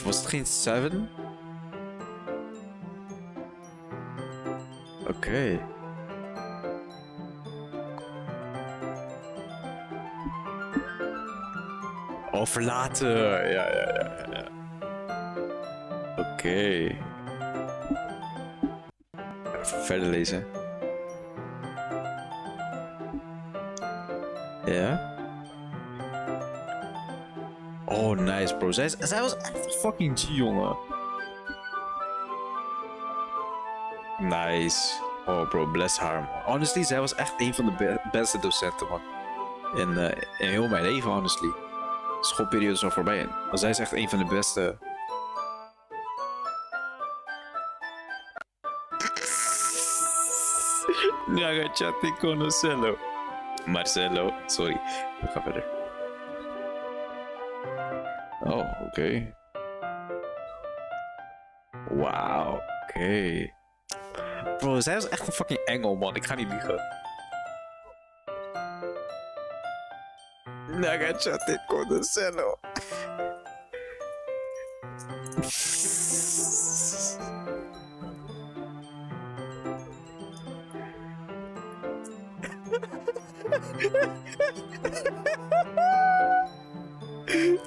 Was het geen 7? Oké. Oh, verlaten. Ja. Oké. Even verder lezen. Ja. Oh, nice, bro. Zij was echt een fucking G, jongen. Nice. Oh, bro, bless her, man. Honestly, zij was echt een van de beste docenten, man. In heel mijn leven, honestly. De schoolperiode is al voorbij. Maar zij is echt een van de beste. Nagachate conocerlo. Marcelo, sorry. We gaan verder. Oh, oké. Wauw, oké. Bro, zij was echt een fucking engel, man. Ik ga niet liegen. Naga chat con Marcelo.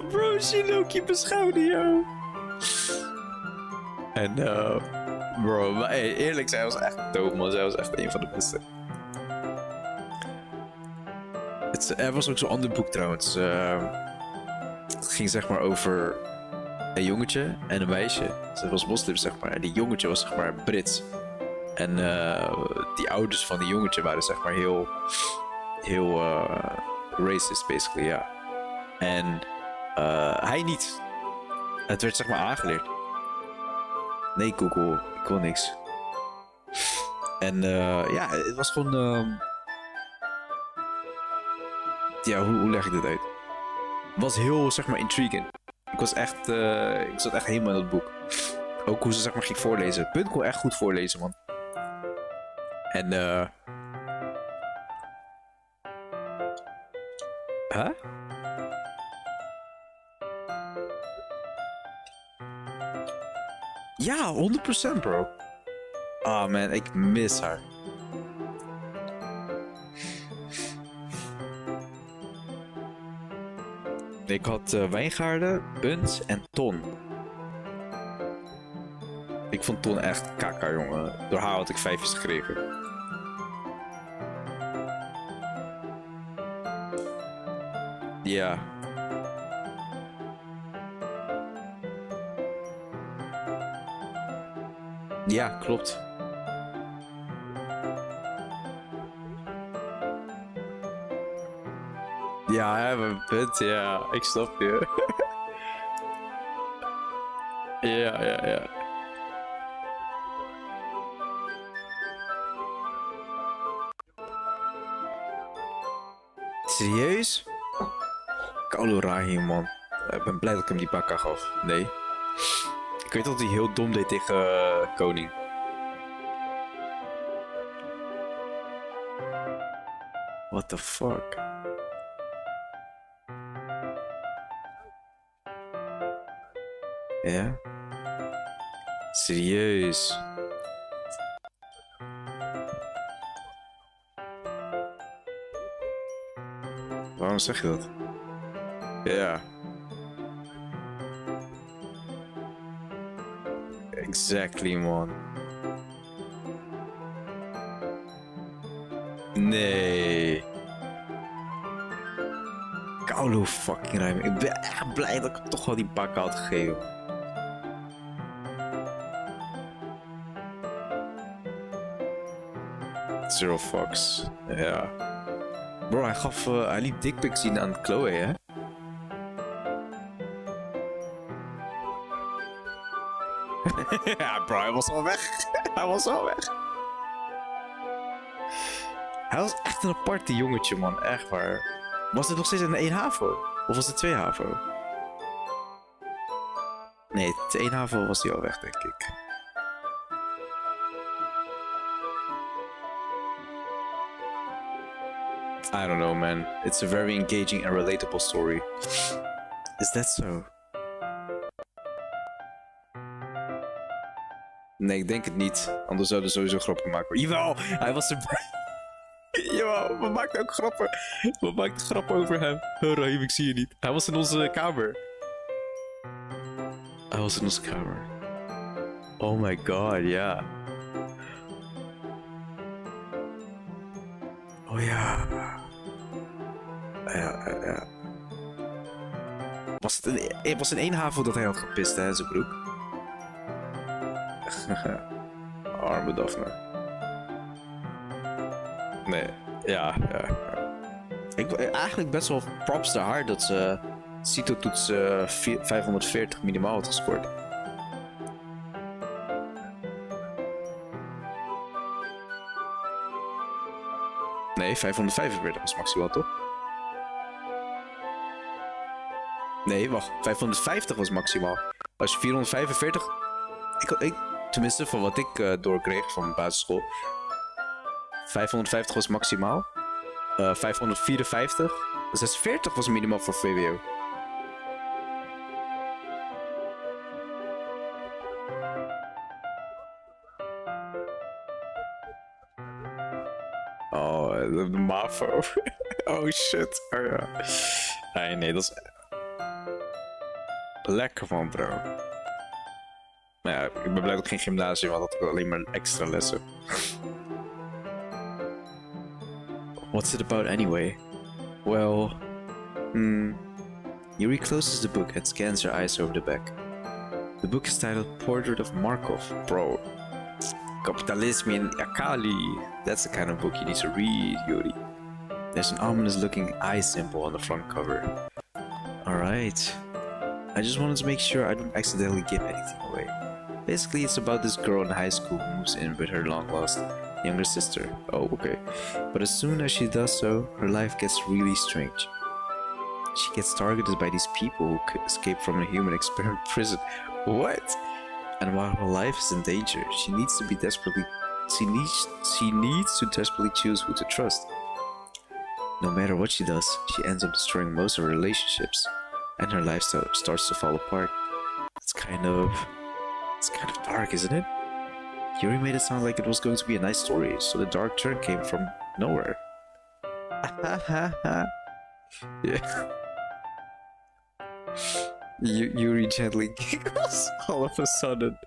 Bro, Shinoki beschouwde jou. En bro, maar hey, eerlijk, zij was echt dope, man. Zij was echt een van de beste. Er was ook zo'n ander boek trouwens. Het ging zeg maar over een jongetje en een meisje. Ze was moslim, zeg maar. En die jongetje was zeg maar Brits. En die ouders van die jongetje waren zeg maar heel racist, basically, ja. En hij niet. Het werd zeg maar aangeleerd. Nee, Google, ik wil niks. En ja, het was gewoon... ja, hoe leg ik dit uit? Het was heel, zeg maar, intriguing. Ik zat echt helemaal in dat boek. Ook hoe ze, zeg maar, ging voorlezen. Punt kon echt goed voorlezen, man. En, Huh? Ja, 100% bro. Ah man, ik mis haar. Ik had Wijngaarden, Buns en Ton. Ik vond Ton echt kaka, jongen. Door haar had ik 5 gekregen. Ja. Ja, klopt. Ja, hè, mijn punt, ja. Ik snap je. Ja. Serieus? Koude Rahim, man. Ik ben blij dat ik hem die bakka gaf. Nee. Ik weet dat hij heel dom deed tegen Koning. What the fuck? Ja? Serieus? Waarom zeg je dat? Ja. Exactly, man. Nee. Koude fucking ruim. Ik ben echt blij dat ik toch wel die bak had gegeven. Zero fucks. Ja. Bro, hij liet dickpics zien aan Chloe, hè? Ja, bro, hij was al weg. Hij was echt een aparte jongetje, man. Echt waar. Was het nog steeds een 1 HAVO? Of was het 2 HAVO? Nee, het 1 HAVO was hij al weg, denk ik. I don't know, man. It's a very engaging and relatable story. Is that so? Nee, ik denk het niet. Anders zouden we sowieso grappen maken. Jawel, hij was erbij. Jawel, we maakten ook grappen. We maakten grappen over hem. Oh, Rahim, ik zie je niet. Hij was in onze kamer. Oh my god, ja. Oh ja. Ja. Was het in 1 HAVO dat hij had gepist, hè, in zijn broek? Arme Daphne. Nee, ja. Eigenlijk best wel props naar haar dat ze CITO-toets 540 minimaal had gescoord. Nee, 545 was maximaal, toch? Nee, wacht. 550 was maximaal. Als je 445... tenminste, van wat ik doorkreeg van mijn basisschool. 550 was maximaal. 554. 46 was minimaal voor VWO. Oh, de MAVO. Oh shit. Oh ja. Nee, dat is... Lekker man, bro. Maar ja, ik ben blij dat ik geen gymnasium had. Dat ik alleen maar extra lessen. What's it about anyway? Well... Yuri closes the book and scans her eyes over the back. The book is titled Portrait of Markov. Bro. Capitalism in Akali. That's the kind of book you need to read, Yuri. There's an ominous looking eye symbol on the front cover. Alright. I just wanted to make sure I don't accidentally give anything away. Basically, it's about this girl in high school who moves in with her long-lost younger sister. Oh, okay. But as soon as she does so, her life gets really strange. She gets targeted by these people who escape from a human experiment prison. What? And while her life is in danger, she needs to desperately choose who to trust. No matter what she does, she ends up destroying most of her relationships, and her life starts to fall apart. It's kind of dark, isn't it? Yuri made it sound like it was going to be a nice story, so the dark turn came from nowhere. Yeah. Yuri gently giggles all of a sudden.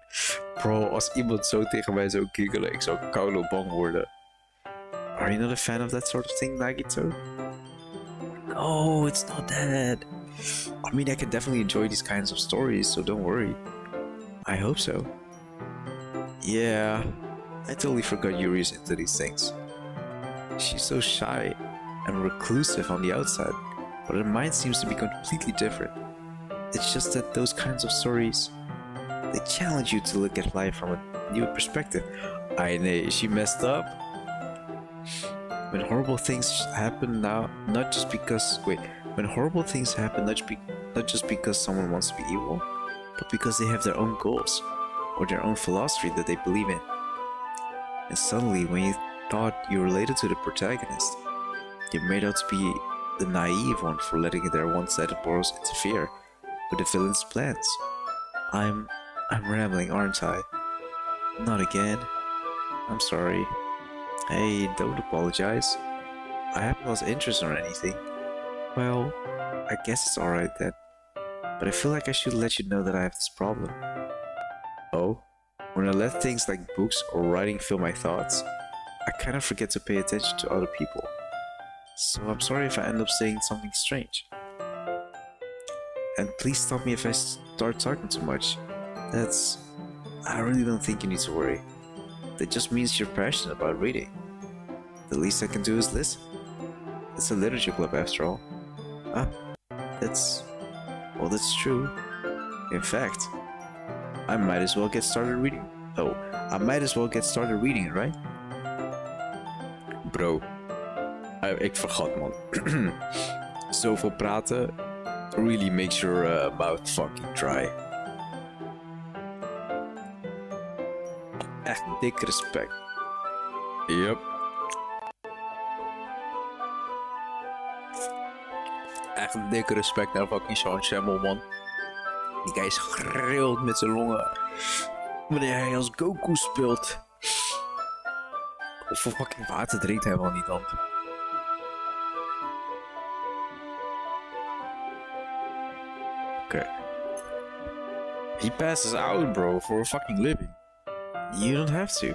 Bro, als iemand zo tegen mij zou giggelen, ik zou koude bang worden. Are you not a fan of that sort of thing, Nagito? No, it's not that. I mean, I can definitely enjoy these kinds of stories, so don't worry. I hope so. Yeah, I totally forgot Yuri's into these things. She's so shy and reclusive on the outside, but her mind seems to be completely different. It's just that those kinds of stories, they challenge you to look at life from a new perspective. Nee, she messed up. When horrible things happen not just because someone wants to be evil, but because they have their own goals, or their own philosophy that they believe in. And suddenly, when you thought you related to the protagonist, you're made out to be the naive one for letting their one-sided morals interfere with the villain's plans. I'm rambling, aren't I? Not again. I'm sorry. Hey, don't apologize. I haven't lost interest or anything. Well, I guess it's alright then. But I feel like I should let you know that I have this problem. Oh? When I let things like books or writing fill my thoughts, I kind of forget to pay attention to other people. So I'm sorry if I end up saying something strange. And please stop me if I start talking too much. I really don't think you need to worry. That just means you're passionate about reading. The least I can do is listen. It's a literature club after all. That's true. In fact, I might as well get started reading. Oh, I might as well get started reading it, right? Bro, ik vergat man. Zoveel praten really makes your mouth fucking dry. Echt dik respect. Yep. Echt dik respect naar fucking Sean Shamel, man. Die guy is grild met zijn longen wanneer hij als Goku speelt. Hoeveel fucking water drinkt hij wel niet dan? Okay. He passes out, bro, for a fucking living. You don't have to.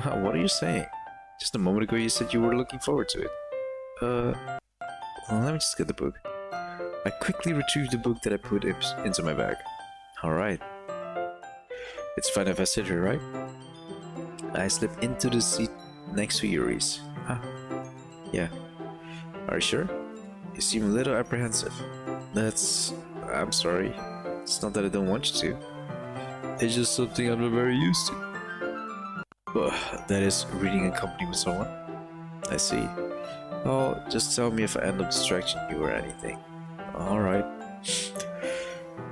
What are you saying? Just a moment ago you said you were looking forward to it. Well, let me just get the book. I quickly retrieved the book that I put into my bag. Alright. It's fine if I sit here, right? I slip into the seat next to Yuri's. Yeah. Are you sure? You seem a little apprehensive. I'm sorry. It's not that I don't want you to. It's just something I'm not very used to. That is reading in company with someone. I see. Well, just tell me if I end up distracting you or anything. Alright.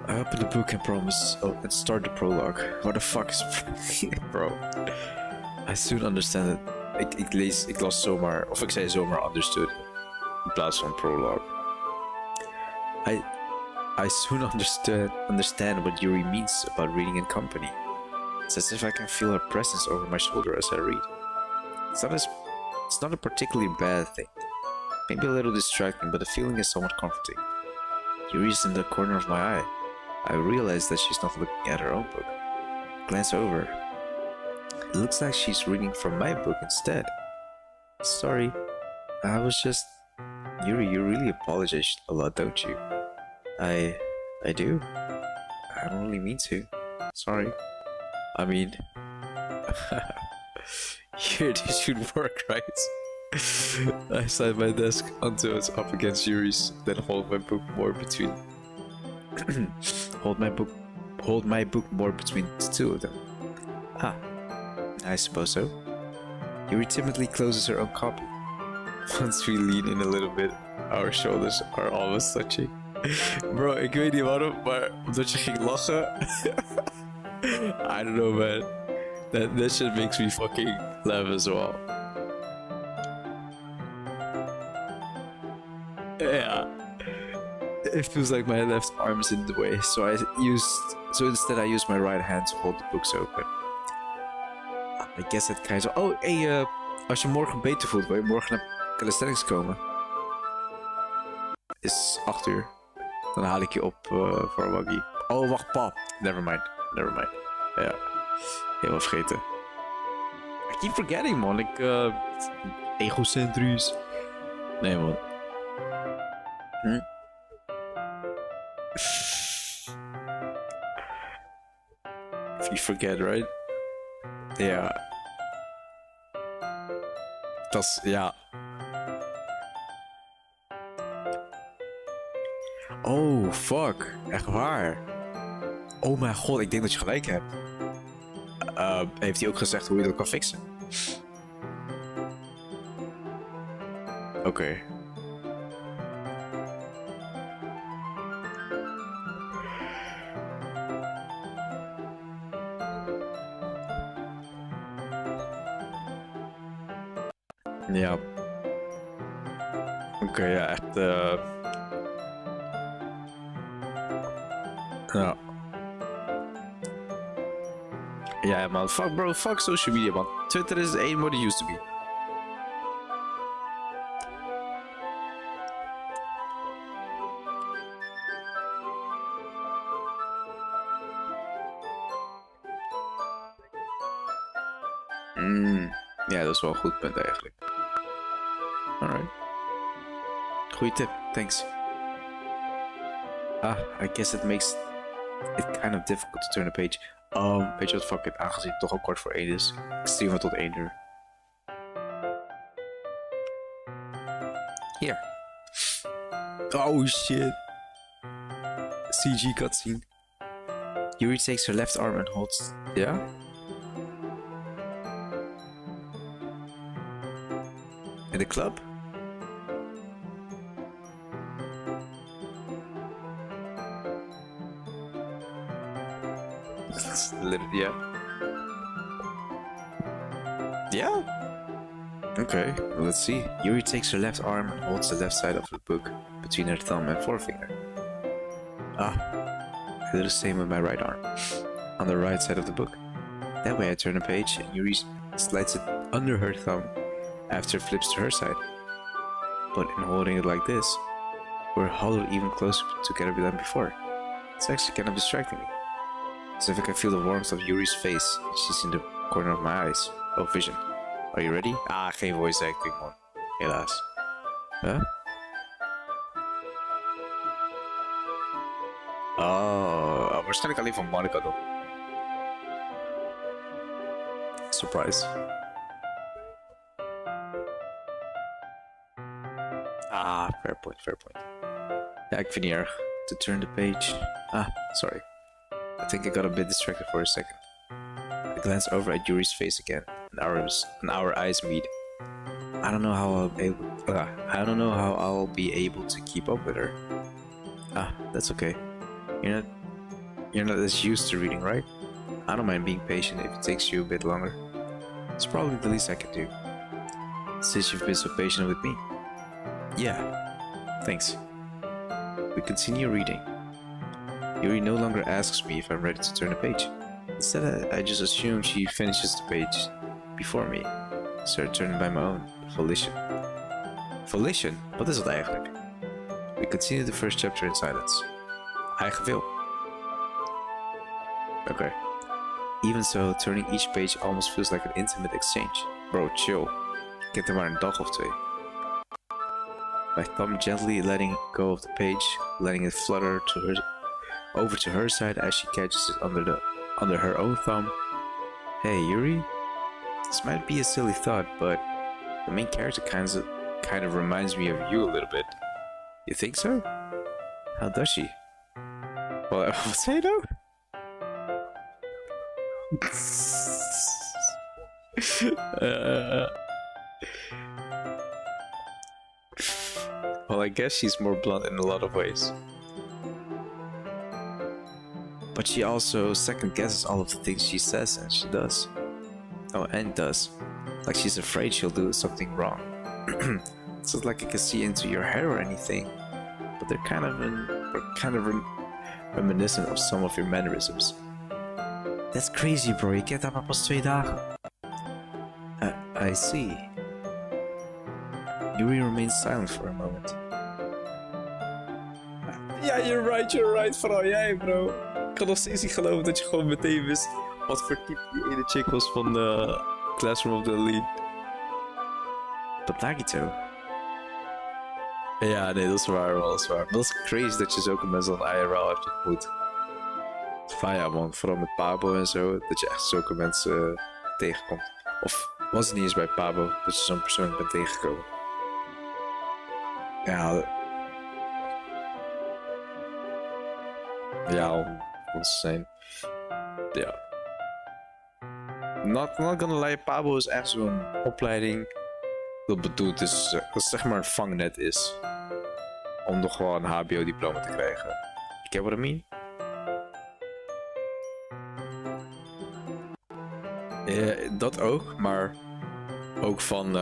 I open the book and promise. Oh, and start the prologue. What the fuck is. Bro. I soon understand it. Ik las zomaar, of ik zei zomaar understood in plaats van prologue. I soon understand what Yuri means about reading in company. It's as if I can feel her presence over my shoulder as I read. It's not a particularly bad thing. Maybe a little distracting, but the feeling is somewhat comforting. Yuri is in the corner of my eye. I realize that she's not looking at her own book. Glance over. It looks like she's reading from my book instead. Sorry, I was just... Yuri, you really apologize a lot, don't you? I do? I don't really mean to. Sorry. I mean... Here, this should work, right? I slide my desk until it's up against Yuri's, then hold my book more between... hold my book more between the two of them. Ah, I suppose so. Yuri timidly closes her own copy. Once we lean in a little bit, our shoulders are almost touching. Bro, ik weet niet waarom, maar omdat je ging lachen. I don't know, man. That shit makes me fucking laugh as well. Yeah. It feels like my left arm is in the way, so instead I use my right hand to hold the books open. I guess that kind of... Oh, hey, als je morgen beter voelt, wil je morgen naar calisthenics komen? Is 8 uur. Dan haal ik je op voor een waggie. Oh, wacht, pa. Never mind. Ja, helemaal vergeten. I keep forgetting, man. Egocentrisch. Nee, man. If you forget, right? Ja. Dat is... Ja. Oh, fuck. Echt waar. Oh mijn god, ik denk dat je gelijk hebt. Heeft hij ook gezegd hoe je dat kan fixen? Oké. Ja. Oké, ja, echt... Ja. Ja, man. Fuck, bro. Fuck social media, man. Twitter is ain't what it used to be. Ja, dat is wel een goed punt eigenlijk. Alright. Goeie tip. Thanks. I guess it makes it kind of difficult to turn a page. Weet je wat, fuck it, aangezien het toch al kwart voor 1 is. Ik stream het tot 1 uur. Hier. Oh shit. CG cutscene. Yuri takes her left arm and holds... Yeah? In the club? Yeah. Yeah? Okay, well, let's see. Yuri takes her left arm and holds the left side of the book between her thumb and forefinger. I do the same with my right arm, on the right side of the book. That way I turn a page and Yuri slides it under her thumb after it flips to her side. But in holding it like this, we're huddled even closer together than before. It's actually kind of distracting me. As if I can feel the warmth of Yuri's face. She's in the corner of my eyes. Oh, vision. Are you ready? Geen voice acting, man. Helaas. Huh? Oh, waarschijnlijk alleen van Monica dan. Surprise. Fair point. Ja, ik vind niet erg. To turn the page. Sorry. I think I got a bit distracted for a second. I glance over at Yuri's face again, and our eyes meet. I don't know how I don't know how I'll be able to keep up with her. Ah, that's okay. You're not you're not as used to reading, right? I don't mind being patient if it takes you a bit longer. It's probably the least I can do. Since you've been so patient with me. Yeah, thanks. We continue reading. Yuri no longer asks me if I'm ready to turn a page. Instead, I just assume she finishes the page before me. So I turn by my own volition. Volition? Wat is dat eigenlijk? We continue the first chapter in silence. Eigen wil. Okay. Even so, turning each page almost feels like an intimate exchange. Bro, chill. Ik heb er maar een dag of twee. My thumb gently letting go of the page, letting it flutter over to her side as she catches it under her own thumb. Hey, Yuri? This might be a silly thought, but the main character kind of reminds me of you a little bit. You think so? How does she? Well, wat zei je nou? Well, I guess she's more blunt in a lot of ways. But she also second guesses all of the things she says and she does. Oh, and does. Like she's afraid she'll do something wrong. It's not like I can see into your hair or anything, but they're kind of reminiscent of some of your mannerisms. That's crazy, bro. Je kent haar maar pas 2 dagen. I see. Yuri remains silent for a moment. Ja, you're right. Vooral jij, bro. Ik kan nog steeds niet geloven dat je gewoon meteen wist wat voor type die ene chick was van Classroom of the Elite. Dat lijkt niet zo. Ja, nee, dat is waar, wel, dat is waar. Maar dat is crazy dat je zulke mensen aan IRL hebt ontmoet. Van ja, man, vooral met Pabo en zo, dat je echt zulke mensen tegenkomt. Of was het niet eens bij Pabo dat je zo'n persoon bent tegengekomen? Ja, om te zijn. Ja. Not gonna lie, Pabo is echt zo'n opleiding dat bedoeld is, dat zeg maar een vangnet is. Om nog wel een HBO-diploma te krijgen. You get what I mean? Dat ook, maar ook van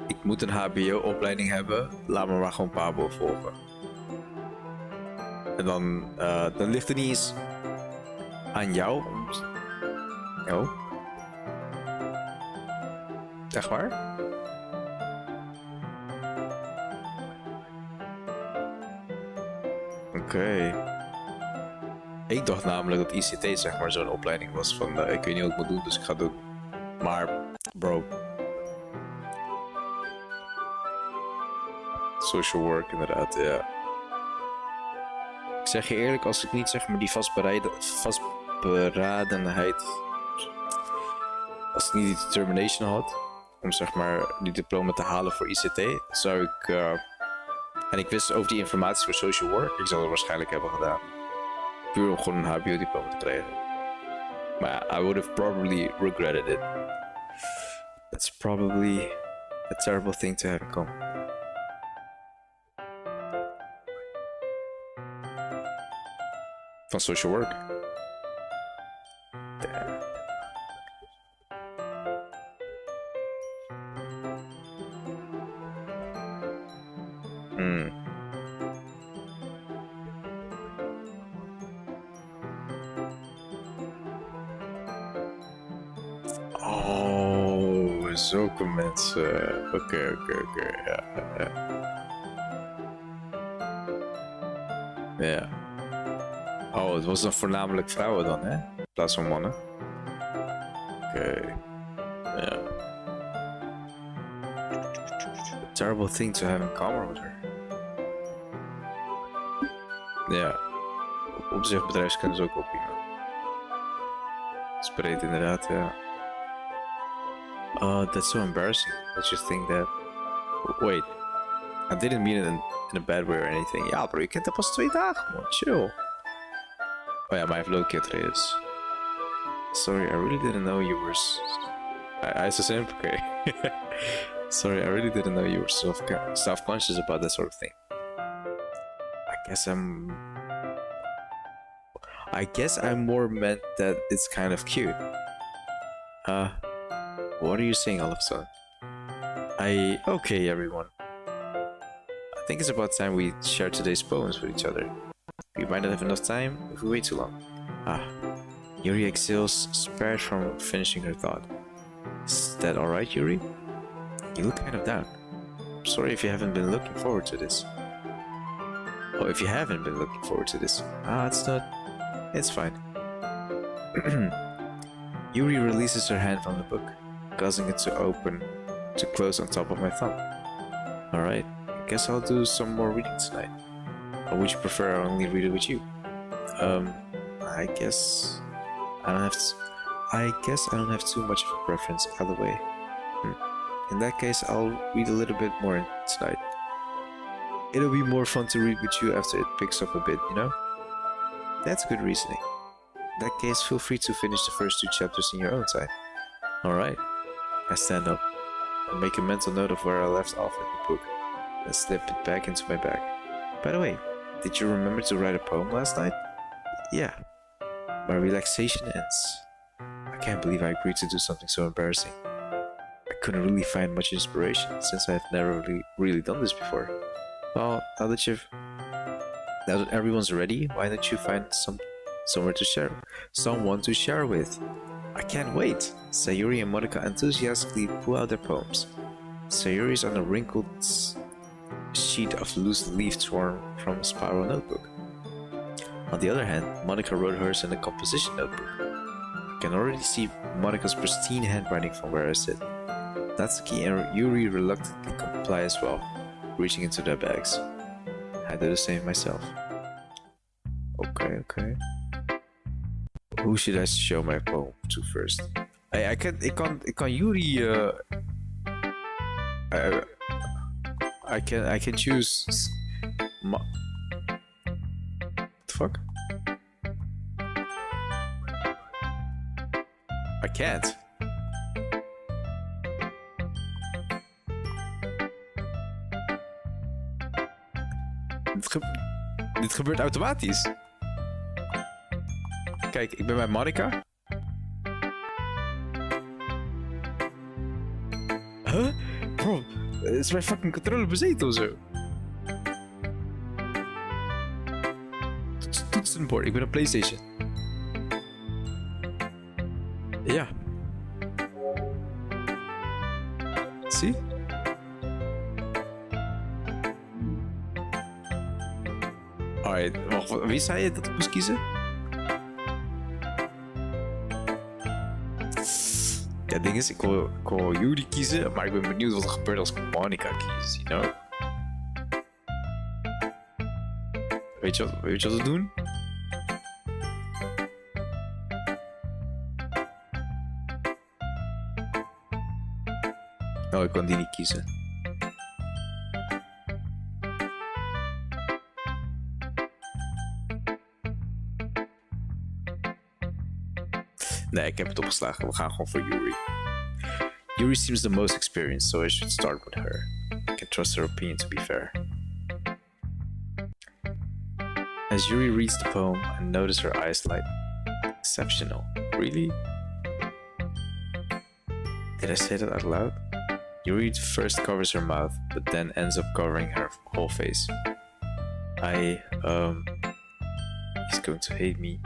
ik moet een HBO-opleiding hebben, laat me maar gewoon Pabo volgen. En dan ligt het niet eens aan jou. Oh. Echt waar? Oké. Ik dacht namelijk dat ICT zeg maar zo'n opleiding was van ik weet niet wat ik moet doen, dus ik ga het doen. Maar, bro. Social work inderdaad, ja. Ik zeg je eerlijk, als ik niet zeg maar die vastberadenheid, als ik niet die determination had om zeg maar die diploma te halen voor ICT, zou ik en ik wist over die informatie voor social work, ik zou het waarschijnlijk hebben gedaan. Puur om gewoon een HBO-diploma te krijgen. Maar ja, I would have probably regretted it. That's probably a terrible thing to have in common. Van social work. Damn. Oh, zulke mensen. Oké. Ja. Oh, het was dan voornamelijk vrouwen dan, hè? In plaats van mannen. Oké. Ja. A terrible thing to have in common with her. Ja. Op zich bedrijfskennis ook op iemand. Dat is breed inderdaad, ja. Oh, that's so embarrassing that you think that. Wait. I didn't mean it in a bad way or anything. Ja, bro, je kent dat pas 2 dagen, man. Chill. Oh ja, maar hij heeft low kid race. Sorry, I really didn't know you were... Hij is een simp, oké. Sorry, I really didn't know you were self-conscious about that sort of thing. I guess I'm more meant that it's kind of cute. What are you saying all of a sudden? Okay, everyone. I think it's about time we share today's poems with each other. We might not have enough time if we wait too long. Yuri exhales, spared from finishing her thought. Is that alright, Yuri? You look kind of down. I'm sorry if you haven't been looking forward to this. Oh, if you haven't been looking forward to this. It's fine. Yuri releases her hand from the book, causing it to close on top of my thumb. Alright, I guess I'll do some more reading tonight. Or would you prefer I only read it with you? I guess I don't have too much of a preference either way. In that case, I'll read a little bit more tonight. It'll be more fun to read with you after it picks up a bit, you know? That's good reasoning. In that case, feel free to finish the first 2 chapters in your own time. Alright. I stand up and make a mental note of where I left off in the book, and slip it back into my bag. By the way, did you remember to write a poem last night? Yeah. My relaxation ends. I can't believe I agreed to do something so embarrassing. I couldn't really find much inspiration since I've never really done this before. Well, now that everyone's ready, why don't you find someone to share with? I can't wait! Sayuri and Monika enthusiastically pull out their poems. Sayuri is on a wrinkled sheet of loose leaf torn from a spiral notebook. On the other hand, Monika wrote hers in a composition notebook. I can already see Monika's pristine handwriting from where I sit. That's the key, and Yuri reluctantly complies as well, reaching into their bags. I do the same myself. Okay. Who should I show my poem to first? Ik kan Yuri. I can choose. What the fuck? I can't. Dit gebeurt automatisch. Kijk, ik ben bij Monika. Huh? Bro, is mijn fucking controle bezeten of zo? Toetsenbord, ik ben op PlayStation. Ja. Zie? Alright, wacht, wie zei je dat ik moest kiezen? Ja, het ding is, ik wil Yuri kiezen, maar ik ben benieuwd wat er gebeurt als ik Monika kies, you know? Weet je wat we doen? Oh, ik kan die niet kiezen. Nee, ik heb het opgeslagen. We gaan gewoon voor Yuri. Yuri seems the most experienced, so I should start with her. I can trust her opinion to be fair. As Yuri reads the poem, I notice her eyes light. Exceptional. Really? Did I say that out loud? Yuri first covers her mouth, but then ends up covering her whole face. He's going to hate me.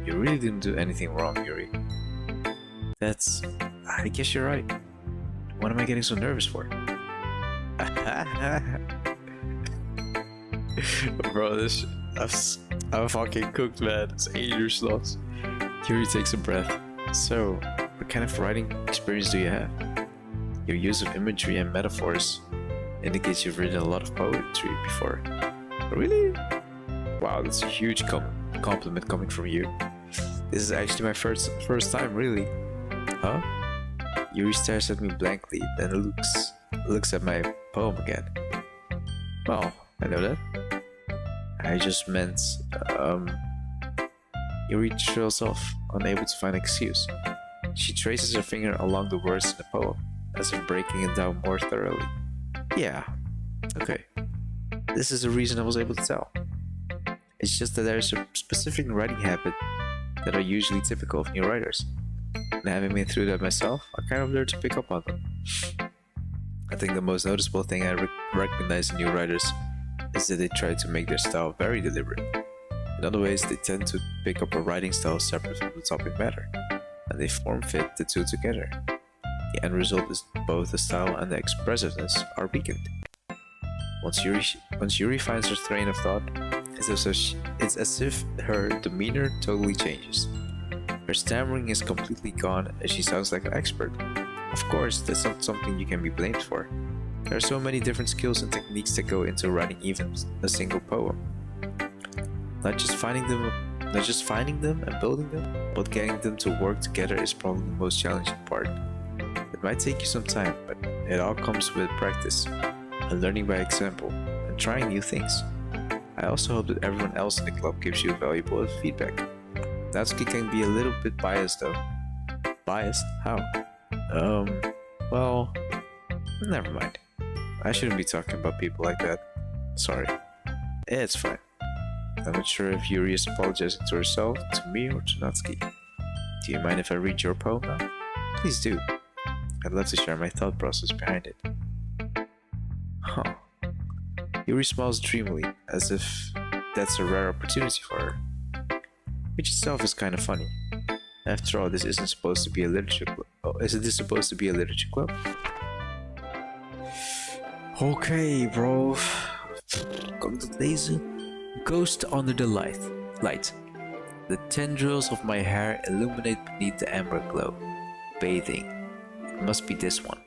You really didn't do anything wrong, Yuri. I guess you're right. What am I getting so nervous for? Bro, I'm fucking cooked, man. It's 8 years lost. Yuri takes a breath. So, what kind of writing experience do you have? Your use of imagery and metaphors indicates you've written a lot of poetry before. Really? Wow, that's a huge compliment coming from you. This is actually my first time, really. Huh? Yuri stares at me blankly, then looks at my poem again. Well, I know that. I just meant, Yuri trails off, unable to find an excuse. She traces her finger along the words in the poem, as if breaking it down more thoroughly. Yeah, okay. This is the reason I was able to tell. It's just that there's a specific writing habit that are usually typical of new writers. And having been through that myself, I kind of learned to pick up on them. I think the most noticeable thing I recognize in new writers is that they try to make their style very deliberate. In other ways, they tend to pick up a writing style separate from the topic matter, and they form-fit the two together. The end result is both the style and the expressiveness are weakened. Once Yuri finds her train of thought, it's as if her demeanor totally changes. Her stammering is completely gone and she sounds like an expert. Of course, that's not something you can be blamed for. There are so many different skills and techniques that go into writing even a single poem. Not just finding them and building them, but getting them to work together is probably the most challenging part. It might take you some time, but it all comes with practice, and learning by example, and trying new things. I also hope that everyone else in the club gives you valuable feedback. Natsuki can be a little bit biased though. Biased? How? Well, never mind. I shouldn't be talking about people like that. Sorry. It's fine. I'm not sure if Yuri is apologizing to herself, to me, or to Natsuki. Do you mind if I read your poem now? Please do. I'd love to share my thought process behind it. Huh. Yuri smiles dreamily, as if that's a rare opportunity for her. Which itself is kind of funny. After all, this isn't supposed to be a literature club. Oh, isn't this supposed to be a literature club? Okay, bro. Kan ik dat lezen? Ghost under the light. The tendrils of my hair illuminate beneath the amber glow. Bathing. It must be this one.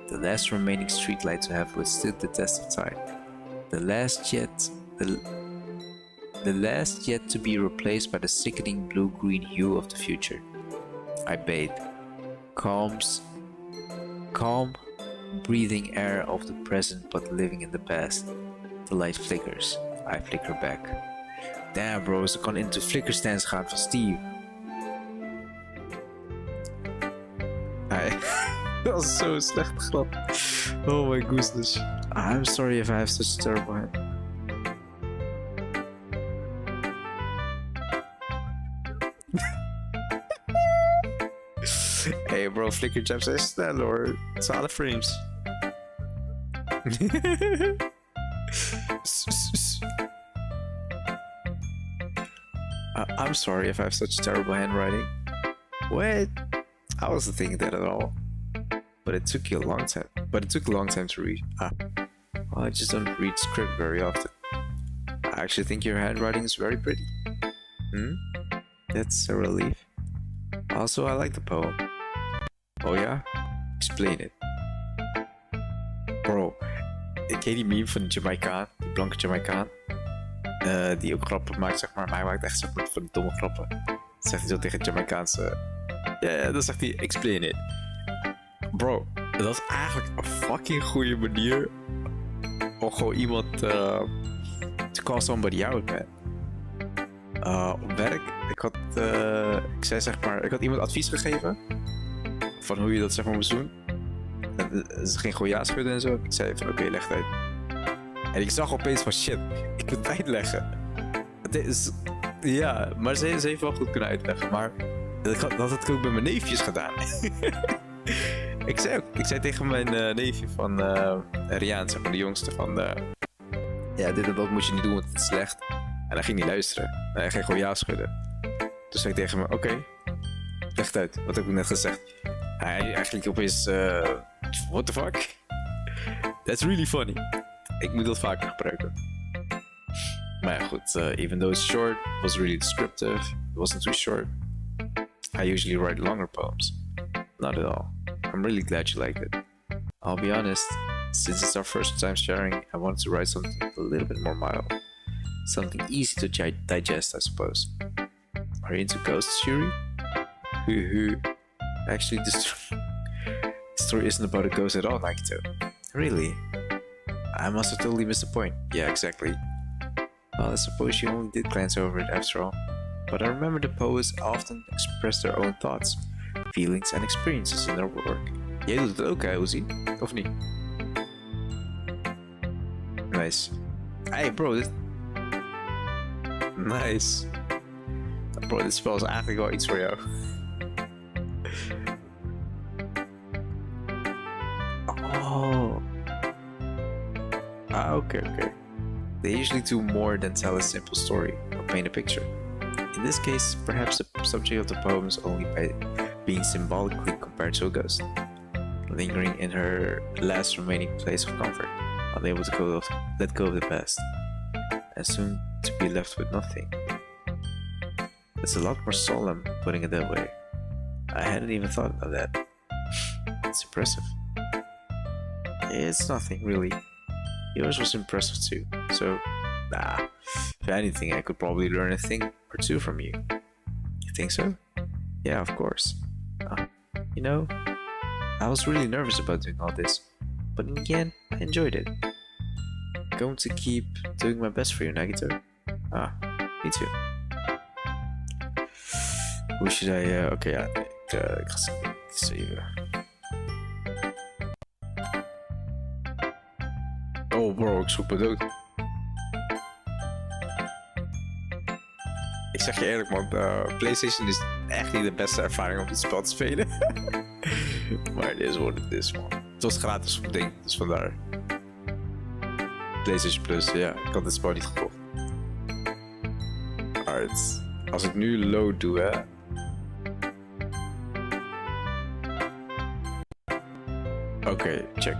The last remaining streetlight to have withstood the test of time. The last yet to be replaced by the sickening blue-green hue of the future. I bathe. Calm, breathing air of the present but living in the past. The light flickers. I flicker back. Damn bro, ze kan into flicker stance gaan van Steve. Dat was zo'n slechte grap. Oh my goodness. I'm sorry if I have such a terrible hand. Hey bro, flicker jumps zijn snel hoor. 12 frames. I'm sorry if I have such terrible handwriting. What? I wasn't thinking that at all. But it took a long time to read. Well, I just don't read script very often. I actually think your handwriting is very pretty. That's a relief. Also, I like the poem. Oh yeah? Explain it. Bro, ik ken die meme van de Jamaicaan, die blanke Jamaicaan. Die ook grappen maakt, zeg maar hij maakt echt zo van die domme grappen. Dat zegt hij zo tegen het Jamaicaanse. Ja, dan zegt hij, explain it. Bro, dat is eigenlijk een fucking goede manier om gewoon iemand to call somebody out, man. Op werk, ik had iemand advies gegeven van hoe je dat zeg maar moest doen. Ze ging gewoon ja schudden en zo. Ik zei van oké, leg het uit. En ik zag opeens van shit, ik moet het uitleggen. Ja, maar ze heeft wel goed kunnen uitleggen. Maar dat had ik ook met mijn neefjes gedaan. Ik zei tegen mijn neefje van Riaan, zeg maar de jongste, van ja, dit en dat moet je niet doen, want het is slecht. En hij ging niet luisteren. En hij ging gewoon ja schudden. Toen zei ik tegen hem, oké, leg het uit, wat heb ik net gezegd. Hij eigenlijk opeens, what the fuck? That's really funny. Ik moet dat vaker gebruiken. Maar ja, goed, even though it's short, it was really descriptive. It wasn't too short. I usually write longer poems. Not at all. I'm really glad you liked it. I'll be honest, since it's our first time sharing, I wanted to write something a little bit more mild. Something easy to digest, I suppose. Are you into ghosts, Yuri? Actually, this story isn't about a ghost at all, Nakito. Really? I must have totally missed the point. Yeah, exactly. Well, I suppose you only did glance over it after all. But I remember the poets often expressed their own thoughts, feelings, and experiences in their work. Jij doet het ook, hè, Uzi? Of niet? Nice. Hey, bro, dit... Nice. Bro, dit spel is eigenlijk wel iets voor jou. Oh. Ah, okay. They usually do more than tell a simple story or paint a picture. In this case, perhaps the subject of the poem is only by being symbolically compared to a ghost, lingering in her last remaining place of comfort, unable to let go of the past, and soon to be left with nothing. It's a lot more solemn putting it that way. I hadn't even thought of that. It's impressive. It's nothing, really. Yours was impressive too, so, nah, if anything, I could probably learn a thing or two from you. You think so? Yeah, of course. You know, I was really nervous about doing all this, but in the end, I enjoyed it. Going to keep doing my best for you, Nagito. Me too. Hoe should I, okay, ja, ik ga even... Oh bro, ik zoek me dood. Ik zeg je eerlijk man, PlayStation is echt niet de beste ervaring om dit spel te spelen. Maar het is wat het is man. Het was gratis voor ding, dus vandaar. PlayStation Plus, ja, ik had dit spel niet gekocht. Alright, als ik nu load doe hè. Oké, check.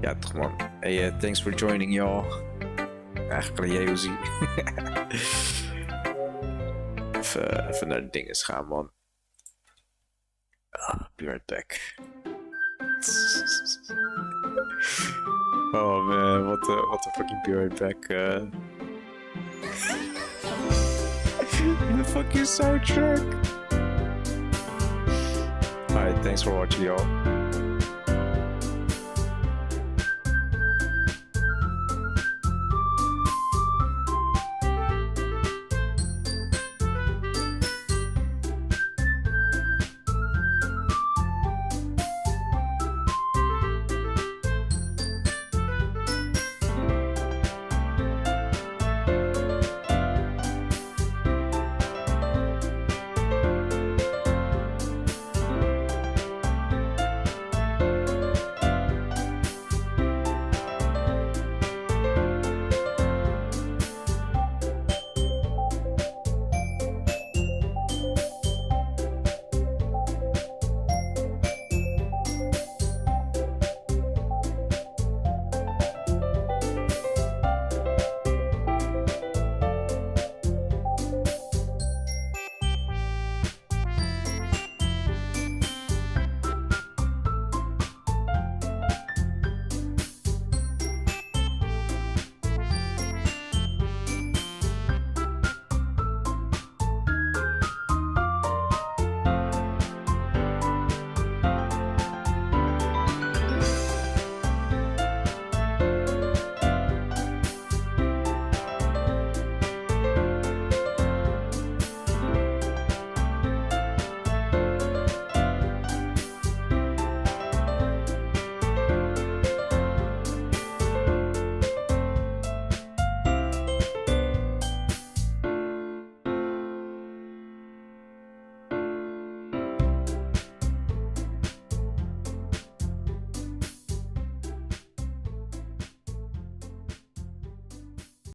Ja, toch man. Hey, thanks for joining y'all. Eigenlijk jij Uzi. even naar de dingen gaan, man. Be right back. Oh man, what the fucking be right back. The fucking soundtrack. Alright, thanks for watching y'all.